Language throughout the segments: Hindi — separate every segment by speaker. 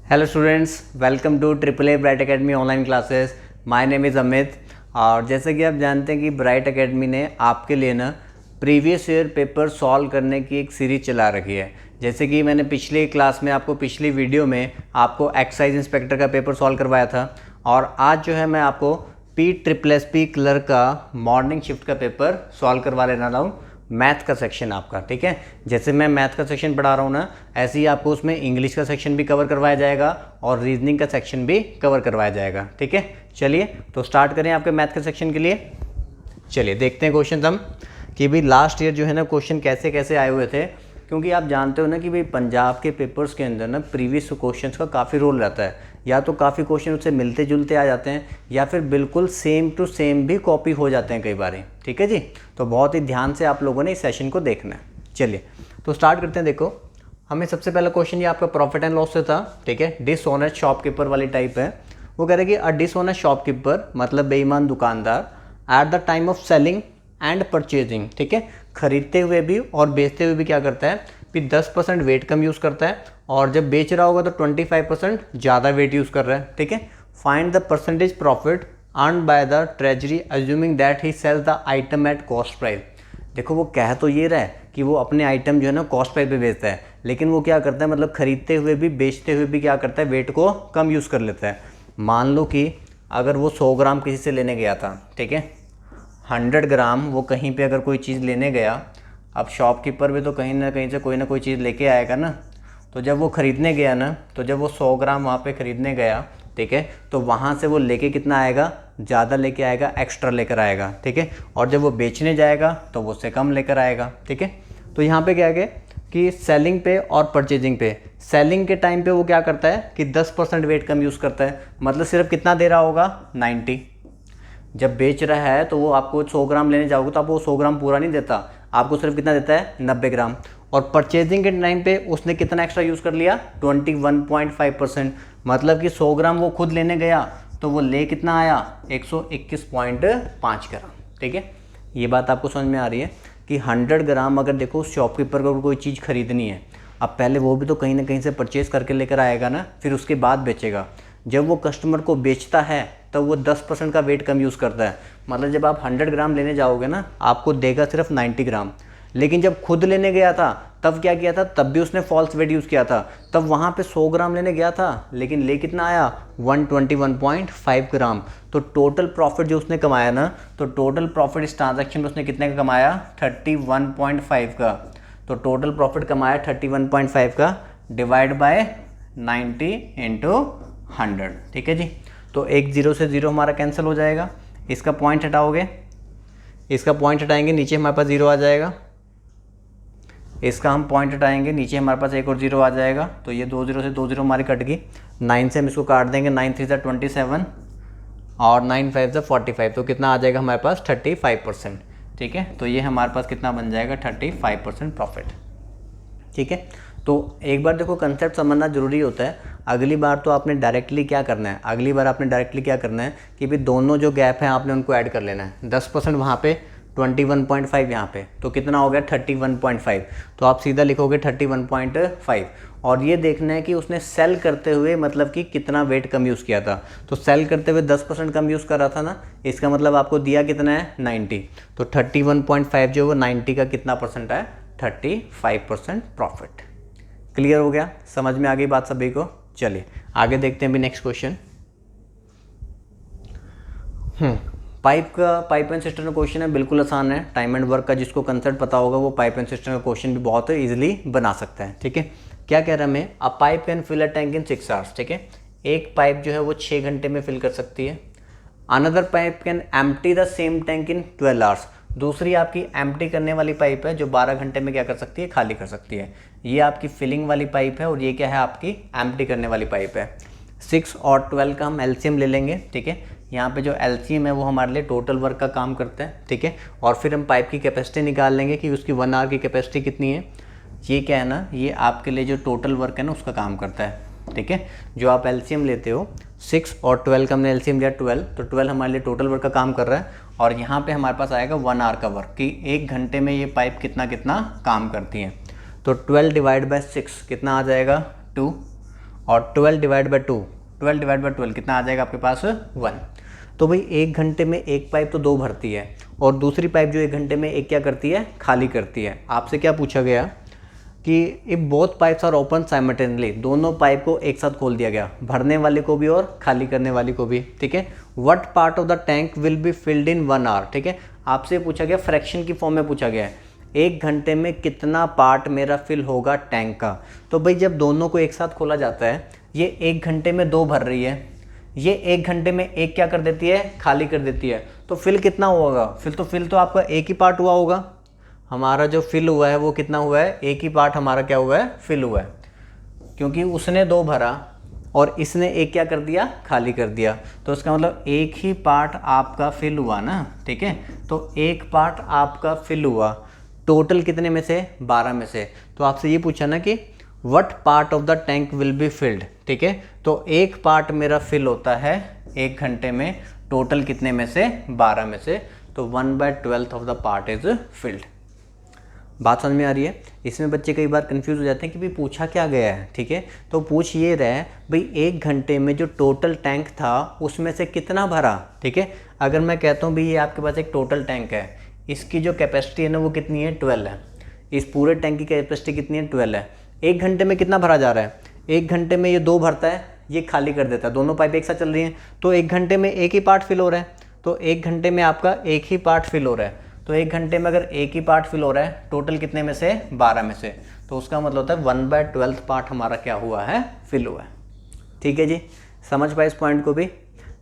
Speaker 1: Hello students, welcome to triple A bright academy online classes. My name is Amit. और जैसे कि आप जानते हैं कि ब्राइट एकेडमी ने आपके लिए ना प्रीवियस ईयर पेपर सॉल्व करने की एक सीरीज चला रखी है। जैसे कि मैंने पिछली क्लास में आपको पिछली वीडियो में आपको एक्साइज इंस्पेक्टर का पेपर सॉल्व करवाया था, और आज जो है मैं आपको PSSP क्लर्क का मॉर्निंग शिफ्ट का पेपर सॉल्व करवा लेना रहा हूँ। मैथ का सेक्शन आपका, ठीक है। जैसे मैं मैथ का सेक्शन पढ़ा रहा हूँ ना, ऐसे ही आपको उसमें इंग्लिश का सेक्शन भी कवर करवाया जाएगा और रीजनिंग का सेक्शन भी कवर करवाया जाएगा, ठीक है। चलिए तो स्टार्ट करें आपके मैथ के सेक्शन के लिए। चलिए देखते हैं क्वेश्चन हम कि भाई लास्ट ईयर जो है ना क्वेश्चन कैसे कैसे आए हुए थे, क्योंकि आप जानते हो ना कि भाई पंजाब के पेपर्स के अंदर ना प्रीवियस क्वेश्चंस का काफ़ी रोल रहता है। या तो काफ़ी क्वेश्चन उससे मिलते जुलते आ जाते हैं, या फिर बिल्कुल सेम टू सेम भी कॉपी हो जाते हैं कई बार, ठीक है जी। तो बहुत ही ध्यान से आप लोगों ने इस सेशन को देखना है। चलिए तो स्टार्ट करते हैं। देखो, हमें सबसे पहला क्वेश्चन ये आपका प्रॉफिट एंड लॉस से था, ठीक है। डिसऑनेस्ट शॉपकीपर वाली टाइप है। वो कह रहे कि अ डिसऑनेस्ट शॉपकीपर मतलब बेईमान दुकानदार at the time of selling and purchasing, ठीक है, खरीदते हुए भी और बेचते हुए भी क्या करता है कि 10% वेट कम यूज़ करता है, और जब बेच रहा होगा तो 25% ज़्यादा वेट यूज़ कर रहा है, ठीक है। Find the percentage profit earn by the treasury assuming that he sells the item at cost price. देखो, वो कह तो ये रहा है कि वो अपने आइटम जो है ना कॉस्ट प्राइस पे बेचता है, लेकिन वो क्या करता है, मतलब खरीदते हुए भी बेचते हुए भी क्या करता है, वेट को कम यूज़ कर लेता है। मान लो कि अगर वो 100 ग्राम किसी से लेने गया था, ठीक है, 100 ग्राम वो कहीं पे अगर कोई चीज़ लेने गया, अब शॉपकीपर भी तो कहीं ना कहीं से कोई ना कोई चीज़ लेके आएगा ना। तो जब वो ख़रीदने गया ना, तो जब वो 100 ग्राम वहाँ पे ख़रीदने गया, ठीक है, तो वहाँ से वो लेके कितना आएगा, ज़्यादा लेके आएगा, एक्स्ट्रा लेकर आएगा, ठीक है। और जब वो बेचने जाएगा तो वो उससे कम लेकर आएगा, ठीक है। तो यहाँ पे क्या है कि सेलिंग पे और परचेजिंग पे, सेलिंग के टाइम पे वो क्या करता है कि 10% वेट कम यूज़ करता है, मतलब सिर्फ कितना दे रहा होगा, 90। जब बेच रहा है तो वो आपको 100 ग्राम लेने जाओगे तो आपको 100 ग्राम पूरा नहीं देता, आपको सिर्फ कितना देता है, 90 ग्राम। और परचेजिंग के टाइम पे उसने कितना एक्स्ट्रा यूज़ कर लिया, 21.5%। मतलब कि 100 ग्राम वो खुद लेने गया तो वो ले कितना आया, 121.5 ग्राम, ठीक है। ये बात आपको समझ में आ रही है कि 100 ग्राम अगर देखो शॉपकीपर को कोई चीज़ खरीदनी है, अब पहले वो भी तो कहीं ना कहीं से परचेज़ करके लेकर आएगा ना, फिर उसके बाद बेचेगा। जब वो कस्टमर को बेचता है तब वो 10% का वेट कम यूज़ करता है। मतलब जब आप 100 ग्राम लेने जाओगे ना, आपको देगा सिर्फ 90 ग्राम। लेकिन जब खुद लेने गया था तब क्या किया था, तब भी उसने फॉल्स वेट यूज़ किया था। तब वहाँ पे 100 ग्राम लेने गया था, लेकिन ले कितना आया, 121.5 ग्राम। तो टोटल प्रॉफिट जो उसने कमाया ना, तो टोटल प्रॉफिट इस ट्रांजैक्शन में उसने कितने का कमाया, 31.5 का। तो टोटल प्रॉफिट कमाया 31.5 का, डिवाइड बाय 90 इंटू 100, ठीक है जी। तो एक 0 से 0 हमारा कैंसिल हो जाएगा। इसका पॉइंट हटाओगे, इसका पॉइंट हटाएंगे, नीचे हमारे पास 0 आ जाएगा। इसका हम पॉइंट हटाएंगे, नीचे हमारे पास एक और 0 आ जाएगा। तो ये 2 0 से 2 0 हमारी कट गई। 9 से हम इसको काट देंगे, 9 3 से 27 और 9 5 से 45। तो कितना आ जाएगा हमारे पास, 35%, ठीक है। तो ये हमारे पास कितना बन जाएगा, 35% प्रॉफिट, ठीक है। तो एक बार देखो कंसेप्ट समझना जरूरी होता है। अगली बार तो आपने डायरेक्टली क्या करना है, अगली बार आपने डायरेक्टली क्या करना है कि भाई दोनों जो गैप हैं आपने उनको ऐड कर लेना है। 10% वहाँ पे, 21.5 यहाँ पे, तो कितना हो गया, 31.5। तो आप सीधा लिखोगे 31.5। और ये देखना है कि उसने सेल करते हुए मतलब कि कितना वेट कम यूज़ किया था। तो सेल करते हुए 10% कम यूज़ कर रहा था ना, इसका मतलब आपको दिया कितना है, 90। तो 31.5 जो वो 90 का कितना परसेंट है, 35% प्रॉफिट। क्लियर हो गया, समझ में आ गई बात सभी को। चलिए आगे देखते हैं भी next question. Pipe and system का क्वेश्चन है, बिल्कुल आसान है। टाइम एंड वर्क का जिसको कंसेप्ट पता होगा वो पाइप एंड सिस्टम का क्वेश्चन भी बहुत इजीली बना सकता है, ठीक है। क्या कह रहा है हमें, a pipe can fill a tank in 6 hours, ठीक है। एक पाइप जो है वो 6 घंटे में फिल कर सकती है। Another pipe can empty the same tank in 12 hours. दूसरी आपकी एम्प्टी करने वाली पाइप है जो 12 घंटे में क्या कर सकती है, खाली कर सकती है। ये आपकी फिलिंग वाली पाइप है और ये क्या है, आपकी एम्प्टी करने वाली पाइप है। 6 और 12 का हम एलसीएम ले लेंगे, ठीक है। यहाँ पे जो एलसीएम है वो हमारे लिए टोटल वर्क का काम करता है, ठीक है। और फिर हम पाइप की कैपेसिटी निकाल लेंगे कि उसकी 1 आवर की कैपेसिटी कितनी है। ये क्या है ना, ये आपके लिए जो टोटल वर्क है ना उसका काम करता है, ठीक है। जो आप एलसीएम लेते हो, 6 और 12 का हमने एलसीएम लिया 12, तो 12 हमारे लिए टोटल वर्क का काम कर रहा है। और यहाँ पे हमारे पास आएगा 1 आवर का वर्क कि 1 घंटे में ये पाइप कितना कितना काम करती है। तो 12 डिवाइड बाय 6 कितना आ जाएगा, 2। और 12 डिवाइड बाई 2, 12 डिवाइड बाई 12 कितना आ जाएगा आपके पास 1। तो भाई 1 घंटे में एक पाइप तो 2 भरती है और दूसरी पाइप जो 1 घंटे में एक क्या करती है, खाली करती है। आपसे क्या पूछा गया कि if both pipes are open simultaneously, दोनों पाइप को एक साथ खोल दिया गया, भरने वाले को भी और खाली करने वाली को भी, ठीक है। What part of the tank will be filled in 1 hour, ठीक है। आपसे पूछा गया, फ्रैक्शन की फॉर्म में पूछा गया है, 1 घंटे में कितना पार्ट मेरा फिल होगा टैंक का। तो भाई जब दोनों को एक साथ खोला जाता है, ये 1 घंटे में 2 भर रही है, ये 1 घंटे में एक क्या कर देती है, खाली कर देती है। तो फिल कितना होगा, फिल तो आपका एक ही पार्ट हुआ होगा। हमारा जो फिल हुआ है वो कितना हुआ है, एक ही पार्ट हमारा क्या हुआ है, फिल हुआ है, क्योंकि उसने 2 भरा और इसने एक क्या कर दिया, खाली कर दिया। तो इसका मतलब एक ही पार्ट आपका फिल हुआ ना, ठीक है। तो एक पार्ट आपका फिल हुआ, टोटल कितने में से, 12 में से। तो आपसे ये पूछा ना कि what part of the tank will be field, ठीक है। तो एक पार्ट मेरा फिल होता है 1 घंटे में, टोटल कितने में से, 12 में से। तो 1/12 of the part is filled. बात समझ में आ रही है। इसमें बच्चे कई बार कंफ्यूज हो जाते हैं कि भाई पूछा क्या गया है, ठीक है। तो पूछ ये रहा है भाई 1 घंटे में जो टोटल टैंक था उसमें से कितना भरा, ठीक है। अगर मैं कहता हूँ भाई ये आपके पास एक टोटल टैंक है, इसकी जो कैपेसिटी है ना वो कितनी है, 12 है। इस पूरे टैंक की कैपेसिटी कितनी है, 12 है। 1 घंटे में कितना भरा जा रहा है, 1 घंटे में ये 2 भरता है, ये खाली कर देता है, दोनों पाइप एक साथ चल रही हैं। तो 1 घंटे में एक ही पार्ट फिल हो रहा है, तो 1 घंटे में आपका एक ही पार्ट फिल हो रहा है। तो 1 घंटे में अगर एक ही पार्ट फिल हो रहा है, टोटल कितने में से, 12 में से, तो उसका मतलब होता है 1/12 पार्ट हमारा क्या हुआ है, फिल हुआ है। ठीक है जी, समझ पाए इस पॉइंट को भी।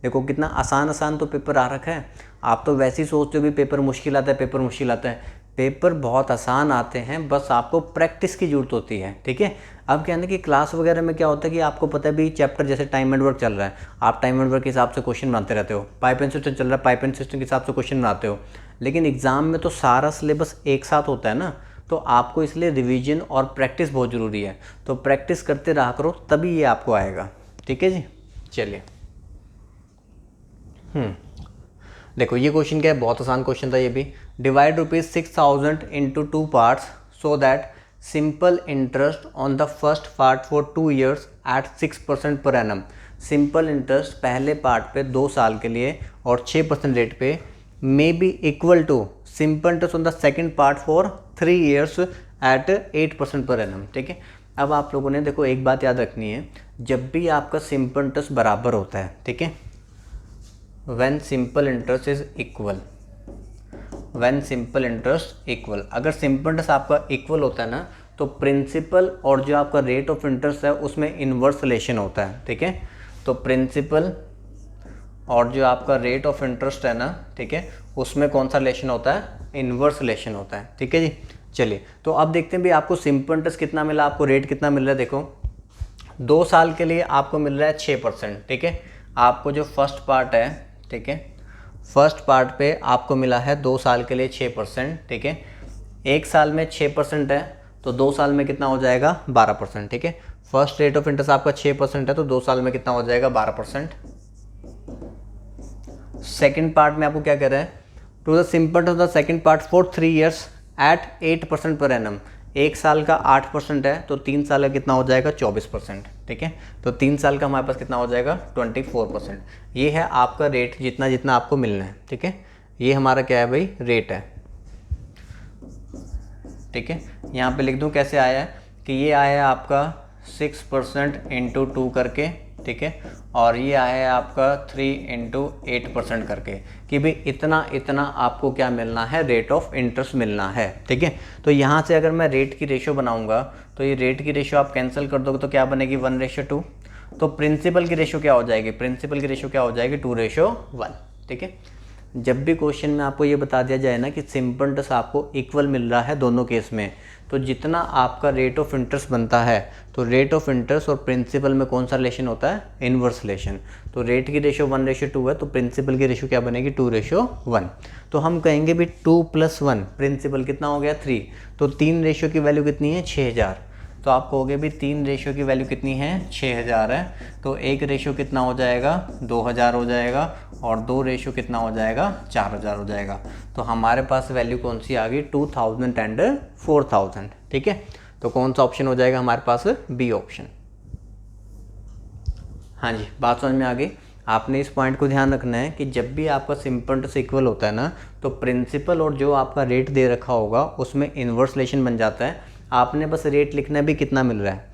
Speaker 1: देखो कितना आसान तो पेपर आ रखा है। आप तो वैसे ही सोचते हो भी पेपर मुश्किल आता है, पेपर मुश्किल आता है। पेपर बहुत आसान आते हैं, बस आपको प्रैक्टिस की ज़रूरत होती है, ठीक है। अब क्या है ना कि क्लास वगैरह में क्या होता है कि आपको पता है भी चैप्टर जैसे टाइम एंड वर्क चल रहा है, आप टाइम एंड वर्क के हिसाब से क्वेश्चन बनाते रहते हो। पाइप एंड सिस्टम चल रहा है, पाइप एंड सिस्टम के हिसाब से क्वेश्चन बनाते हो। लेकिन एग्ज़ाम में तो सारा सिलेबस एक साथ होता है ना, तो आपको इसलिए रिवीजन और प्रैक्टिस बहुत ज़रूरी है। तो प्रैक्टिस करते रहा करो, तभी ये आपको आएगा। ठीक है जी, चलिए। देखो ये क्वेश्चन क्या है, बहुत आसान क्वेश्चन था ये भी। Divide ₹6,000 into 2 parts so that simple interest on the first part for 2 years at 6% per annum. Simple interest पहले पार्ट पे 2 साल के लिए और 6% रेट पे may be equal to simple interest on the second part for 3 years at 8% per annum. ठीक है, अब आप लोगों ने देखो एक बात याद रखनी है, जब भी आपका सिंपल इंटरेस्ट बराबर होता है, ठीक है, when simple interest is equal, when simple interest equal, अगर सिंपल इंटरेस्ट आपका इक्वल होता है ना, तो प्रिंसिपल और जो आपका रेट ऑफ इंटरेस्ट है उसमें इन्वर्स रिलेशन होता है। ठीक है, तो प्रिंसिपल और जो आपका रेट ऑफ इंटरेस्ट है ना, ठीक है, उसमें कौन सा रिलेशन होता है, इन्वर्स रिलेशन होता है। ठीक है जी, चलिए तो अब देखते हैं भी आपको सिंपल इंटरेस्ट कितना मिला, आपको रेट कितना मिल रहा है। देखो 2 साल के लिए आपको मिल रहा है 6%। ठीक है, आपको जो फर्स्ट पार्ट है, ठीक है, फर्स्ट पार्ट पे आपको मिला है 2 साल के लिए 6%। ठीक है, 1 साल में 6% है तो 2 साल में कितना हो जाएगा, 12%। ठीक है, फर्स्ट रेट ऑफ इंटरेस्ट आपका 6% है तो 2 साल में कितना हो जाएगा, 12%। सेकेंड पार्ट में आपको क्या कह रहा है, to the simple of the second part for 3 years at 8% per annum. 1 साल का 8% है तो 3 साल का कितना हो जाएगा, 24%। ठीक है, तो 3 साल का हमारे पास कितना हो जाएगा, 24%। ये है आपका रेट, जितना जितना आपको मिलना है। ठीक है, ये हमारा क्या है भाई, रेट है। ठीक है, यहाँ पे लिख दूँ कैसे आया है कि ये आया है आपका 6% इंटू 2 करके, ठीक है, और ये आया है आपका 3 इंटू 8% करके, कि भाई इतना इतना आपको क्या मिलना है, रेट ऑफ इंटरेस्ट मिलना है। ठीक है, तो यहाँ से अगर मैं रेट की रेशो बनाऊंगा तो ये रेट की रेशो आप कैंसिल कर दोगे तो क्या बनेगी, 1:2। तो प्रिंसिपल की रेशो क्या हो जाएगी, प्रिंसिपल की रेशो क्या हो जाएगी, 2:1। ठीक है, जब भी क्वेश्चन में आपको ये बता दिया जाए ना कि सिंपल इंटरेस्ट आपको इक्वल मिल रहा है दोनों केस में, तो जितना आपका रेट ऑफ इंटरेस्ट बनता है, तो रेट ऑफ इंटरेस्ट और प्रिंसिपल में कौन सा रिलेशन होता है, इनवर्स रिलेशन। तो रेट की रेशो 1:2 है तो प्रिंसिपल की रेशो क्या बनेगी, 2:1। तो हम कहेंगे भी 2 + 1, प्रिंसिपल कितना हो गया, 3। तो 3 रेशो की वैल्यू कितनी है, 6000। तो आप कहोगे भी 3 रेशो की वैल्यू कितनी है, 6000 है, तो 1 रेशो कितना हो जाएगा, 2000 हो जाएगा, और 2 रेशो कितना हो जाएगा, 4000 हो जाएगा। तो हमारे पास वैल्यू कौन सी आ गई, 2000 एंड 4000। ठीक है, तो कौन सा ऑप्शन हो जाएगा हमारे पास, बी ऑप्शन। हाँ जी, बात समझ में आ गई। आपने इस पॉइंट को ध्यान रखना है कि जब भी आपका सिंपल इंटरेस्ट इक्वल होता है ना, तो प्रिंसिपल और जो आपका रेट दे रखा होगा उसमें इन्वर्स रिलेशन बन जाता है। आपने बस रेट लिखना है भी कितना मिल रहा है।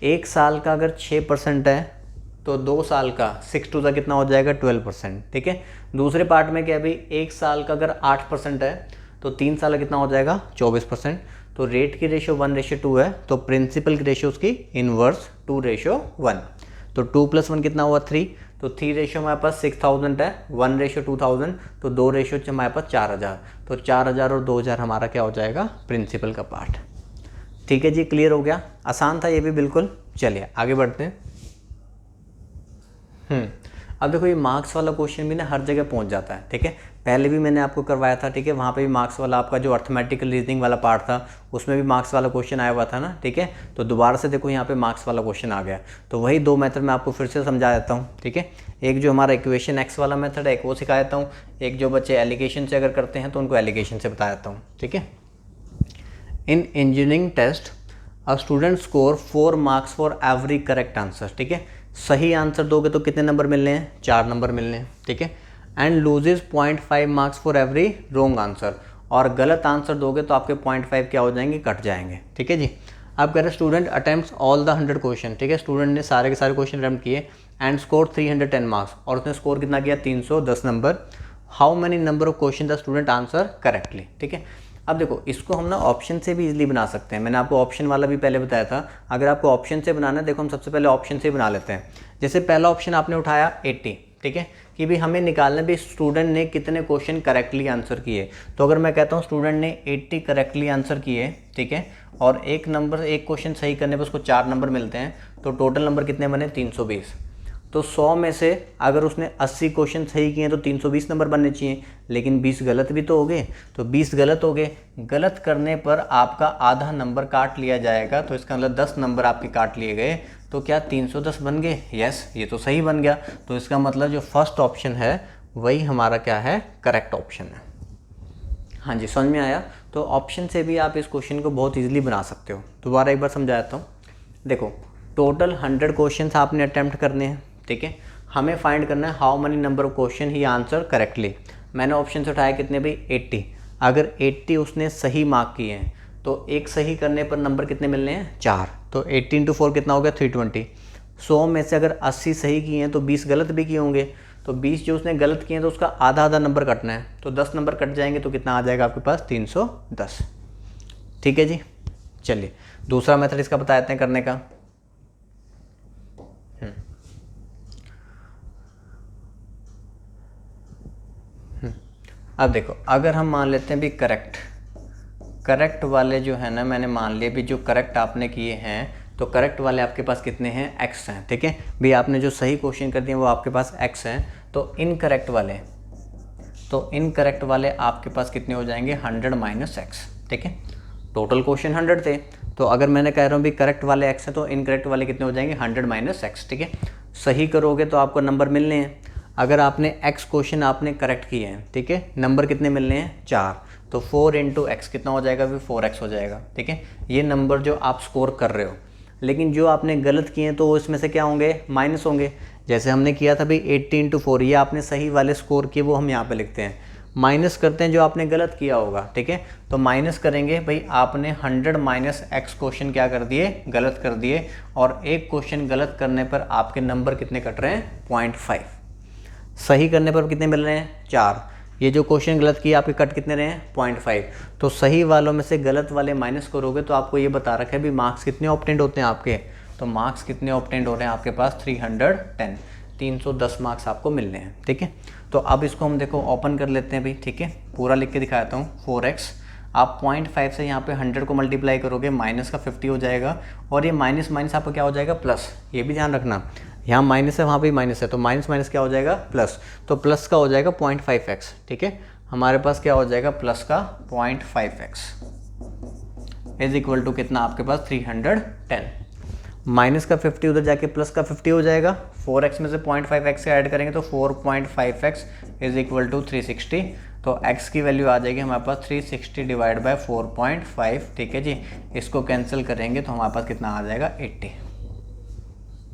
Speaker 1: 1 साल का अगर 6% है तो 2 साल का 6 टू ज़ा कितना हो जाएगा 12%, ठीक है। दूसरे पार्ट में क्या है भाई, 1 साल का अगर 8% है तो 3 साल का कितना हो जाएगा 24%। तो रेट की रेशियो 1:2 है, तो प्रिंसिपल की रेशियो उसकी इनवर्स 2:1। तो 2 + 1 कितना हुआ 3, तो 3 रेशियो हमारे पास 6000 है, 1:2000, तो 2 रेशियो हमारे पास 4000। तो 4000 और 2000 हमारा क्या हो जाएगा प्रिंसिपल का पार्ट। ठीक है जी, क्लियर हो गया, आसान था ये भी बिल्कुल। चलिए आगे बढ़ते हैं। अब देखो ये मार्क्स वाला क्वेश्चन भी ना हर जगह पहुंच जाता है, ठीक है। पहले भी मैंने आपको करवाया था, ठीक है, वहाँ पे भी मार्क्स वाला आपका जो अर्थमेटिकल रीजनिंग वाला पार्ट था उसमें भी मार्क्स वाला क्वेश्चन आया हुआ था ना, ठीक है। तो दोबारा से देखो यहाँ पे मार्क्स वाला क्वेश्चन आ गया। तो वही 2 मेथड मैं आपको फिर से समझा देता हूँ, ठीक है। एक जो हमारा इक्वेशन एक्स वाला मेथड है, एक वो सिखा देता हूँ। एक जो बच्चे एलिगेशन से अगर करते हैं तो उनको एलिगेशन से बता देता हूँ, ठीक है। In engineering test a student score 4 marks for every correct answer, ठीक है। सही आंसर दोगे तो कितने नंबर मिलने हैं, 4 नंबर मिलने हैं, ठीक है। And loses 0.5 marks for every wrong answer, और गलत आंसर दोगे तो आपके 0.5 क्या हो जाएंगे, कट जाएंगे, ठीक है जी। अब कह रहे student attempts all the 100 question, ठीक है। स्टूडेंट ने सारे के सारे क्वेश्चन अटेम्प्ट किए एंड स्कोर 310 मार्क्स, और उसने स्कोर कितना किया 310 number. How many number of question the student answer correctly, ठीक है। अब देखो इसको हम ना ऑप्शन से भी इजीली बना सकते हैं। मैंने आपको ऑप्शन वाला भी पहले बताया था। अगर आपको ऑप्शन से बनाना है, देखो हम सबसे पहले ऑप्शन से बना लेते हैं। जैसे पहला ऑप्शन आपने उठाया 80, ठीक है, कि भी हमें निकालना भी स्टूडेंट ने कितने क्वेश्चन करेक्टली आंसर किए। तो अगर मैं कहता हूँ स्टूडेंट ने 80 करेक्टली आंसर किए, ठीक है, और एक क्वेश्चन सही करने पर उसको 4 नंबर मिलते हैं, तो टोटल नंबर कितने बने 320। तो 100 में से अगर उसने 80 क्वेश्चन सही किए तो 320 नंबर बनने चाहिए, लेकिन 20 गलत भी तो हो गए, तो 20 गलत हो गए। गलत करने पर आपका आधा नंबर काट लिया जाएगा, तो इसका मतलब 10 नंबर आपके काट लिए गए। तो क्या 310 बन गए? यस, ये तो सही बन गया। तो इसका मतलब जो फर्स्ट ऑप्शन है वही हमारा क्या है, करेक्ट ऑप्शन है। हाँ जी, समझ में आया। तो ऑप्शन से भी आप इस क्वेश्चन को बहुत ईजिली बना सकते हो। दोबारा एक बार समझाता हूँ। देखो टोटल 100 क्वेश्चन आपने अटैम्प्ट करने हैं, ठीक है। हमें फाइंड करना है how many number of question he answer correctly. मैंने ऑप्शन से उठाया कितने भाई 80। अगर 80 उसने सही मार्क किए हैं तो एक सही करने पर नंबर कितने मिलने हैं, 4। तो 80 × 4 कितना हो गया 320। 100 में से अगर 80 सही किए हैं तो 20 गलत भी किए होंगे, तो 20 जो उसने गलत किए हैं तो उसका आधा आधा नंबर कटना है, तो 10 नंबर कट जाएंगे, तो कितना आ जाएगा आपके पास 310। ठीक है जी। चलिए दूसरा मेथड इसका बता देते हैं करने का। अब देखो अगर हम मान लेते हैं भी करेक्ट वाले जो है ना, मैंने मान लिया भी जो करेक्ट आपने किए हैं, तो करेक्ट वाले आपके पास कितने हैं, x हैं, ठीक है। भी आपने जो सही क्वेश्चन कर दिए वो आपके पास x हैं। तो इनकरेक्ट वाले आपके पास कितने हो जाएंगे 100 - x, ठीक है। टोटल क्वेश्चन 100 थे, तो अगर मैंने कह रहा हूँ भी करेक्ट वाले x हैं तो इनकरेक्ट वाले कितने हो जाएंगे 100 - x, ठीक है। सही करोगे तो आपको नंबर मिलने हैं। अगर आपने x क्वेश्चन आपने करेक्ट किए हैं, ठीक है, नंबर कितने मिलने हैं 4, तो 4 × x कितना हो जाएगा, फिर 4x हो जाएगा, ठीक है। ये नंबर जो आप स्कोर कर रहे हो, लेकिन जो आपने गलत किए हैं तो इसमें से क्या होंगे, माइनस होंगे। जैसे हमने किया था भाई 80 × 4, ये आपने सही वाले स्कोर किए वो हम यहाँ पे लिखते हैं, माइनस करते हैं जो आपने गलत किया होगा, ठीक है। तो माइनस करेंगे भाई आपने 100 - x क्वेश्चन क्या कर दिए, गलत कर दिए, और एक क्वेश्चन गलत करने पर आपके नंबर कितने कट रहे हैं 0.5। सही करने पर कितने मिल रहे हैं 4। ये जो क्वेश्चन गलत किया आपके कट कितने रहे हैं 0.5। तो सही वालों में से गलत वाले माइनस करोगे तो आपको ये बता रखा है भी मार्क्स कितने ऑब्टेंड होते हैं आपके। तो मार्क्स कितने ऑब्टेंड हो रहे हैं आपके पास 310, 310 मार्क्स आपको मिलने हैं, ठीक है। तो अब इसको हम देखो ओपन कर लेते हैं भाई, ठीक है, पूरा लिख के दिखाता हूँ। 4x आप 0.5 से यहाँ पे 100 को मल्टीप्लाई करोगे, माइनस का 50 हो जाएगा, और ये माइनस माइनस आपका क्या हो जाएगा प्लस। ये भी ध्यान रखना, यहाँ माइनस है वहाँ पे माइनस है, तो माइनस माइनस क्या हो जाएगा प्लस। तो प्लस का हो जाएगा 0.5x, ठीक है। हमारे पास क्या हो जाएगा प्लस का 0.5x इज इक्वल टू कितना आपके पास 310। माइनस का 50 उधर जाके प्लस का 50 हो जाएगा। 4x में से 0.5x ऐड करेंगे तो 4.5x इज इक्वल टू 360। तो x की वैल्यू आ जाएगी हमारे पास 360 / 4.5, ठीक है जी। इसको कैंसिल करेंगे तो हमारे पास कितना आ जाएगा 80,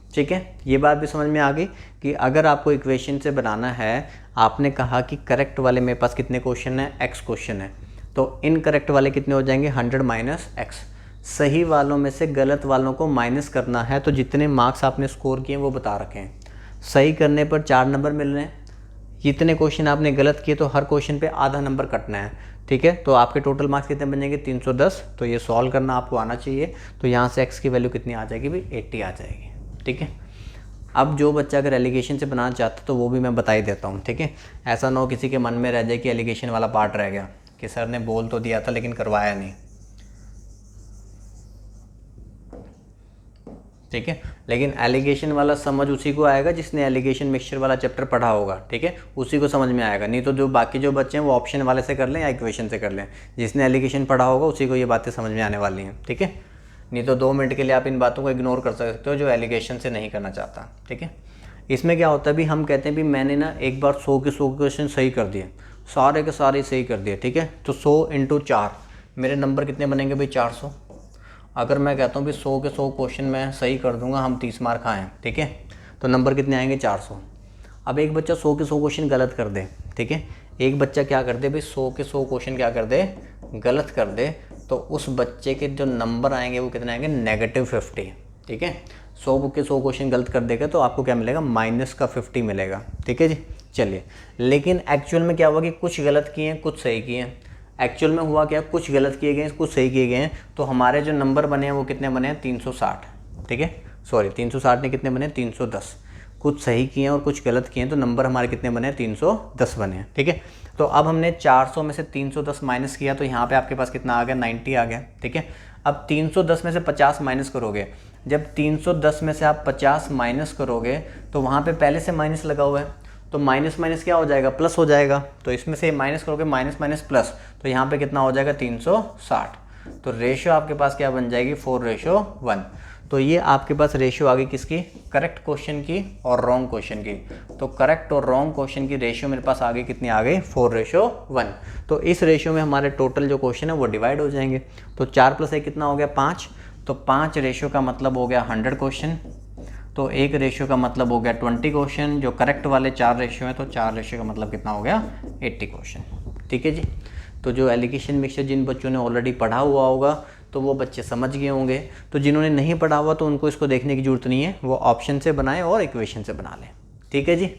Speaker 1: ठीक है, ये बात भी समझ में आ गई कि अगर आपको इक्वेशन से बनाना है, आपने कहा कि करेक्ट वाले मेरे पास कितने क्वेश्चन है, x क्वेश्चन है, तो इनकरेक्ट वाले कितने हो जाएंगे 100 माइनस x। सही वालों में से गलत वालों को माइनस करना है, तो जितने मार्क्स आपने स्कोर किए वो बता रखे हैं। सही करने पर 4 नंबर मिल रहे हैं, जितने क्वेश्चन आपने गलत किए तो हर क्वेश्चन पे आधा नंबर कटना है। ठीक है, तो आपके टोटल मार्क्स कितने बन जाएंगे 310। तो ये सॉल्व करना आपको आना चाहिए। तो यहाँ से x की वैल्यू कितनी आ जाएगी भाई 80 आ जाएगी। ठीक है, अब जो बच्चा अगर एलिगेशन से बनाना चाहता तो वो भी मैं बता ही देता हूँ। ठीक है, ऐसा ना हो किसी के मन में रह जाए कि एलिगेशन वाला पार्ट रह गया, कि सर ने बोल तो दिया था लेकिन करवाया नहीं। ठीक है, लेकिन एलिगेशन वाला समझ उसी को आएगा जिसने एलिगेशन मिक्सचर वाला चैप्टर पढ़ा होगा। ठीक है, उसी को समझ में आएगा, नहीं तो जो बाकी जो बच्चे हैं वो ऑप्शन वाले से कर लें या इक्वेशन से कर लें। जिसने एलिगेशन पढ़ा होगा उसी को ये बातें समझ में आने वाली हैं। ठीक है, नहीं तो 2 मिनट के लिए आप इन बातों को इग्नोर कर सकते हो जो एलिगेशन से नहीं करना चाहता। ठीक है, इसमें क्या होता है भी हम कहते हैं भी मैंने ना एक बार 100 के 100 क्वेश्चन सही कर दिए, सारे के सारे सही कर दिए। ठीक है, तो 100 × 4 मेरे नंबर कितने बनेंगे भाई 400। अगर मैं कहता हूँ कि 100 के 100 क्वेश्चन मैं सही कर दूंगा, हम 30 मार्क आएँ। ठीक है, तो नंबर कितने आएंगे 400। अब एक बच्चा 100 के 100 क्वेश्चन गलत कर दे। ठीक है, एक बच्चा क्या कर दे भाई 100 के 100 क्वेश्चन क्या कर दे गलत कर दे, तो उस बच्चे के जो नंबर आएंगे वो कितने आएंगे -50। ठीक है, 100 के 100 क्वेश्चन गलत कर देगा तो आपको क्या मिलेगा -50 मिलेगा। ठीक है जी, चलिए। लेकिन एक्चुअल में क्या हुआ कि कुछ गलत किए हैं कुछ सही किए हैं। एक्चुअल में हुआ क्या, कुछ गलत किए गए कुछ सही किए गए हैं, तो हमारे जो नंबर बने हैं वो कितने बने हैं 360। ठीक है, सॉरी 360 ने कितने बने 310। कुछ सही किए हैं और कुछ गलत किए हैं, तो नंबर हमारे कितने बने हैं 310 बने हैं। ठीक है, तो अब हमने 400 में से 310 माइनस किया, तो यहाँ पे आपके पास कितना आ गया 90 आ गया। ठीक है, अब 310 में से 50 माइनस करोगे, जब 310 में से आप 50 माइनस करोगे तो वहाँ पे पहले से माइनस लगा हुआ है, तो माइनस माइनस क्या हो जाएगा प्लस हो जाएगा। तो इसमें से माइनस करोगे माइनस माइनस प्लस, तो यहाँ पे कितना हो जाएगा 360। तो रेशियो आपके पास क्या बन जाएगी 4:1। तो ये आपके पास रेशियो आ गई किसकी, करेक्ट क्वेश्चन की और रॉन्ग क्वेश्चन की। तो करेक्ट और रॉन्ग क्वेश्चन की रेशियो मेरे पास आ गई कितनी आ गई 4:1। तो इस रेशियो में हमारे टोटल जो क्वेश्चन है वो डिवाइड हो जाएंगे। तो 4 + 1 कितना हो गया 5। तो 5 रेशियो का मतलब हो गया 100 क्वेश्चन। तो 1 रेशियो का मतलब हो गया 20 क्वेश्चन। जो करेक्ट वाले 4 रेशियो हैं, तो 4 रेशियो का मतलब कितना हो गया 80 क्वेश्चन। ठीक है जी, तो जो एलिगेशन मिक्सचर जिन बच्चों ने ऑलरेडी पढ़ा हुआ होगा तो वो बच्चे समझ गए होंगे। तो जिन्होंने नहीं पढ़ा हुआ तो उनको इसको देखने की ज़रूरत नहीं है, वो ऑप्शन से बनाएं और इक्वेशन से बना लें। ठीक है जी,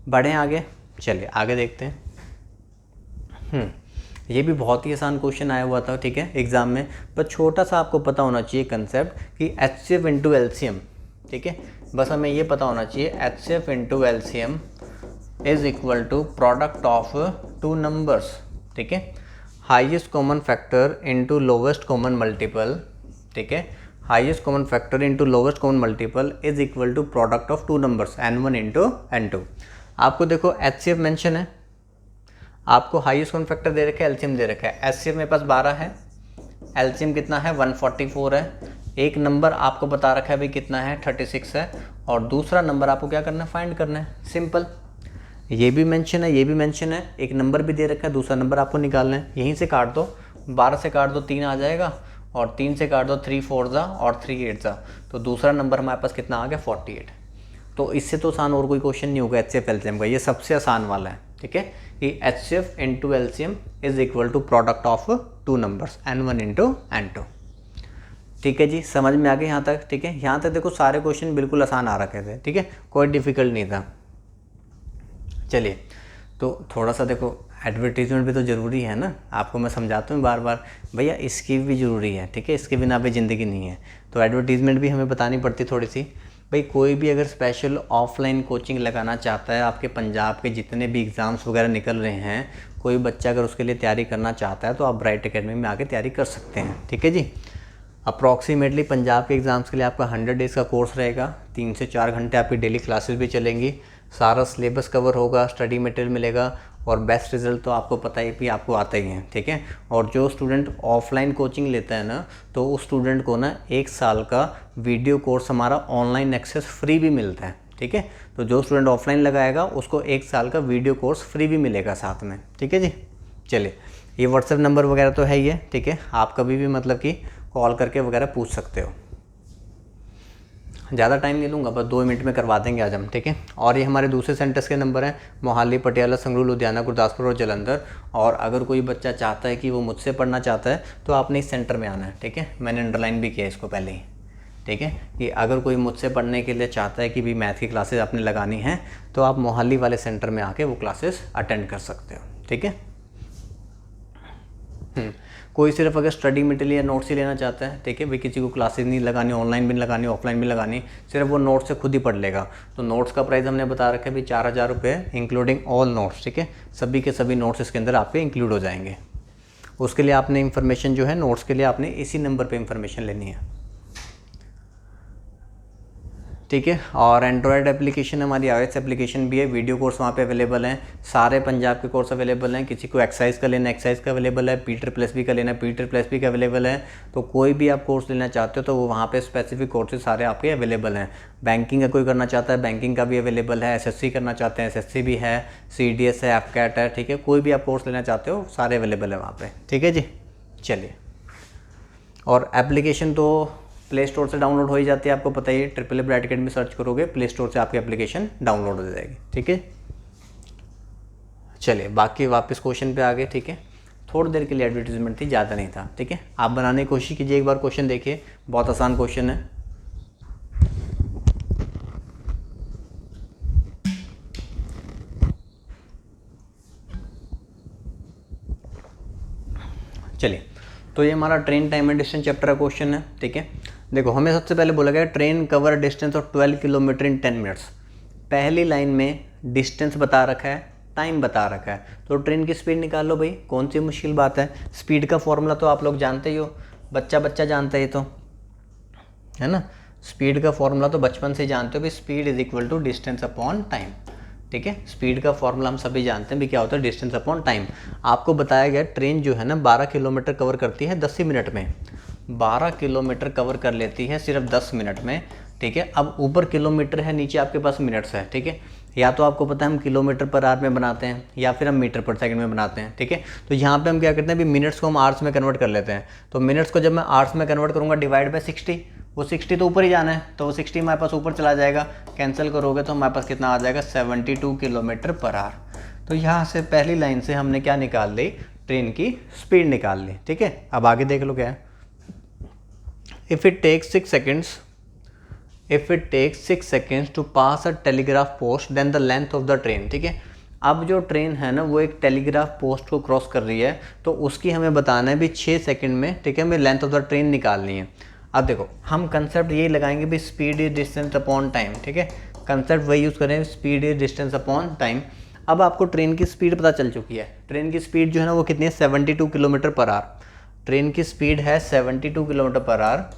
Speaker 1: बढ़ें आगे। चलिए आगे देखते हैं। ये भी बहुत ही आसान क्वेश्चन आया हुआ था। ठीक है, एग्जाम में, पर छोटा सा आपको पता होना चाहिए कंसेप्ट कि HCF × LCM। ठीक है, बस हमें ये पता होना चाहिए HCF × LCM is equal to product of 2 numbers. ठीक है, highest common factor into lowest common multiple. ठीक है, highest common factor into lowest common multiple is equal to product of 2 numbers n1 × n2। आपको देखो HCF मेंशन है, आपको हाईएस्ट कॉमन फैक्टर दे रखा है, LCM दे रखा है। HCF मेरे पास 12 है, LCM कितना है 144 है। एक नंबर आपको बता रखा है भाई कितना है 36 है, और दूसरा नंबर आपको क्या करना है फाइंड करना है, सिंपल। ये भी मेंशन है, ये भी मेंशन है, एक नंबर भी दे रखा है, दूसरा नंबर आपको निकालना है। यहीं से काट दो, 12 से काट दो 3 आ जाएगा, और 3 से काट दो 3 4 जा और 3 8 जा, तो दूसरा नंबर हमारे पास कितना आ गया 48। तो इससे तो आसान और कोई क्वेश्चन नहीं होगा HCF LCM का, ये सबसे आसान वाला है। ठीक है, कि HCF × LCM is equal to product of 2 numbers n1 × n2। ठीक है जी, समझ में आ गया यहाँ तक। ठीक है, यहाँ तक देखो सारे क्वेश्चन बिल्कुल आसान आ रखे थे। ठीक है, कोई डिफिकल्ट नहीं था। चलिए, तो थोड़ा सा देखो एडवर्टीजमेंट भी तो ज़रूरी है ना, आपको मैं समझाता हूँ बार बार भैया, इसकी भी ज़रूरी है। ठीक है, इसके बिना भी ज़िंदगी नहीं है, तो एडवर्टीजमेंट भी हमें बतानी पड़ती थोड़ी सी। भाई कोई भी अगर स्पेशल ऑफलाइन कोचिंग लगाना चाहता है, आपके पंजाब के जितने भी एग्ज़ाम्स वगैरह निकल रहे हैं, कोई बच्चा अगर उसके लिए तैयारी करना चाहता है तो आप ब्राइट एकेडमी में आके तैयारी कर सकते हैं। ठीक है जी, अप्रॉक्सीमेटली पंजाब के एग्ज़ाम्स के लिए आपका 100 डेज़ का कोर्स रहेगा, 3 से 4 घंटे आपकी डेली क्लासेस भी चलेंगी, सारा सिलेबस कवर होगा, स्टडी मटेरियल मिलेगा, और बेस्ट रिजल्ट तो आपको पता ही भी आपको आता ही है। ठीक है, और जो स्टूडेंट ऑफलाइन कोचिंग लेता है ना, तो उस स्टूडेंट को ना 1 साल का वीडियो कोर्स हमारा ऑनलाइन एक्सेस फ्री भी मिलता है। ठीक है, तो जो स्टूडेंट ऑफलाइन लगाएगा उसको 1 साल का वीडियो कोर्स फ्री भी मिलेगा साथ में। ठीक है जी, चलिए, ये व्हाट्सएप नंबर वगैरह तो है ही है। ठीक है, आप कभी भी मतलब कि कॉल करके वगैरह पूछ सकते हो। ज़्यादा टाइम नहीं लूँगा, बस 2 मिनट में करवा देंगे आज हम, ठीक है। और ये हमारे दूसरे सेंटर्स के नंबर हैं, मोहाली, पटियाला, संगरूर, लुधियाना, गुरदासपुर और जालंधर। और अगर कोई बच्चा चाहता है कि वो मुझसे पढ़ना चाहता है तो आपने इस सेंटर में आना है, ठीक है। मैंने अंडरलाइन भी किया इसको पहले ही, ठीक है, कि अगर कोई मुझसे पढ़ने के लिए चाहता है कि भी मैथ की क्लासेस आपने लगानी है तो आप मोहाली वाले सेंटर में आके वो क्लासेस अटेंड कर सकते हो, ठीक है। कोई सिर्फ अगर स्टडी मटेरियल या नोट्स ही लेना चाहता है, ठीक है भाई, किसी को क्लासेस नहीं लगानी, ऑनलाइन भी नहीं लगानी, ऑफलाइन भी लगानी, सिर्फ वो नोट्स से खुद ही पढ़ लेगा, तो नोट्स का प्राइस हमने बता रखा है भी 4000 रुपये इंक्लूडिंग ऑल नोट्स, ठीक है। सभी के सभी नोट्स इसके अंदर आपके इंक्लूड हो जाएंगे। उसके लिए आपने इन्फॉर्मेशन जो है नोट्स के लिए आपने इसी नंबर पर इन्फॉर्मेशन लेनी है, ठीक है। और एंड्रॉयड एप्लीकेशन हमारी iOS एप्लीकेशन भी है, वीडियो कोर्स वहाँ पे अवेलेबल हैं, सारे पंजाब के कोर्स अवेलेबल हैं। किसी को एक्साइज का लेना एक्साइज का अवेलेबल है, P++ का लेना P++ का अवेलेबल है। तो कोई भी आप कोर्स लेना चाहते हो तो वो वहाँ पे स्पेसिफिक कोर्सेज सारे आपके अवेलेबल हैं। बैंकिंग का कोई करना चाहता है बैंकिंग का भी अवेलेबल है, SSC करना चाहते हैं SSC भी है, CDS है, FCAT है, ठीक है। कोई भी आप कोर्स लेना चाहते हो सारे अवेलेबल है वहाँ पर, ठीक है जी। चलिए, और एप्लीकेशन तो प्ले स्टोर से डाउनलोड हो ही जाती है, आपको पता ही है। Triple A bright academy search करोगे, प्ले स्टोर से आपकी एप्लीकेशन डाउनलोड हो जाएगी, ठीक है। चलिए, बाकी वापस क्वेश्चन पे आ गए, ठीक है। थोड़ी देर के लिए एडवर्टीजमेंट थी, ज़्यादा नहीं था, ठीक है। आप बनाने की कोशिश कीजिए, एक बार क्वेश्चन देखिए, बहुत आसान क्वेश्चन है। चलिए, तो ये हमारा train time and distance chapter का क्वेश्चन है, ठीक है। देखो, हमें सबसे पहले बोला गया train cover distance of 12 kilometre in 10 minutes. पहली लाइन में डिस्टेंस बता रखा है, टाइम बता रखा है, तो ट्रेन की स्पीड निकाल लो भाई, कौन सी मुश्किल बात है। स्पीड का फॉर्मूला तो आप लोग जानते ही हो, बच्चा जानता है, तो है ना। स्पीड का फॉर्मूला तो बचपन से जानते हो भी, speed is equal to distance upon time, ठीक है। स्पीड का फॉर्मूला हम सभी जानते हैं भी क्या होता है, डिस्टेंस अपॉन टाइम। आपको बताया गया ट्रेन जो है ना 12 किलोमीटर कवर करती है 10 ही मिनट में, 12 किलोमीटर कवर कर लेती है सिर्फ 10 मिनट में, ठीक है। अब ऊपर किलोमीटर है, नीचे आपके पास मिनट्स है, ठीक है। या तो आपको पता है हम किलोमीटर पर आवर में बनाते हैं या फिर हम मीटर पर सेकंड में बनाते हैं, ठीक है। तो यहाँ पे हम क्या करते हैं भी मिनट्स को हम आवर्स में कन्वर्ट कर लेते हैं। तो मिनट्स को जब मैं आवर्स में कन्वर्ट करूँगा डिवाइड बाय 60, वो 60 तो ऊपर ही जाना है, तो वो 60 हमारे पास ऊपर चला जाएगा, कैंसिल करोगे तो हमारे पास कितना आ जाएगा 72 किलोमीटर पर आवर। तो यहाँ से पहली लाइन से हमने क्या निकाल ली, ट्रेन की स्पीड निकाल ली, ठीक है। अब आगे देख लो क्या है, if it takes 6 seconds to pass a telegraph post then the length of the train, ठीक है। अब जो ट्रेन है ना वो एक टेलीग्राफ पोस्ट को क्रॉस कर रही है, तो उसकी हमें बताना है भी 6 सेकंड में, ठीक है, हमें लेंथ ऑफ द ट्रेन निकालनी है। अब देखो, हम कंसेप्ट यही लगाएंगे भी speed is distance upon time, ठीक है। कंसेप्ट वही यूज़ करें, speed is distance upon time. अब आपको ट्रेन की स्पीड पता चल चुकी है, ट्रेन की स्पीड जो है ना वो कितनी है 72 किलोमीटर पर आवर। ट्रेन की स्पीड है 72 किलोमीटर पर आवर।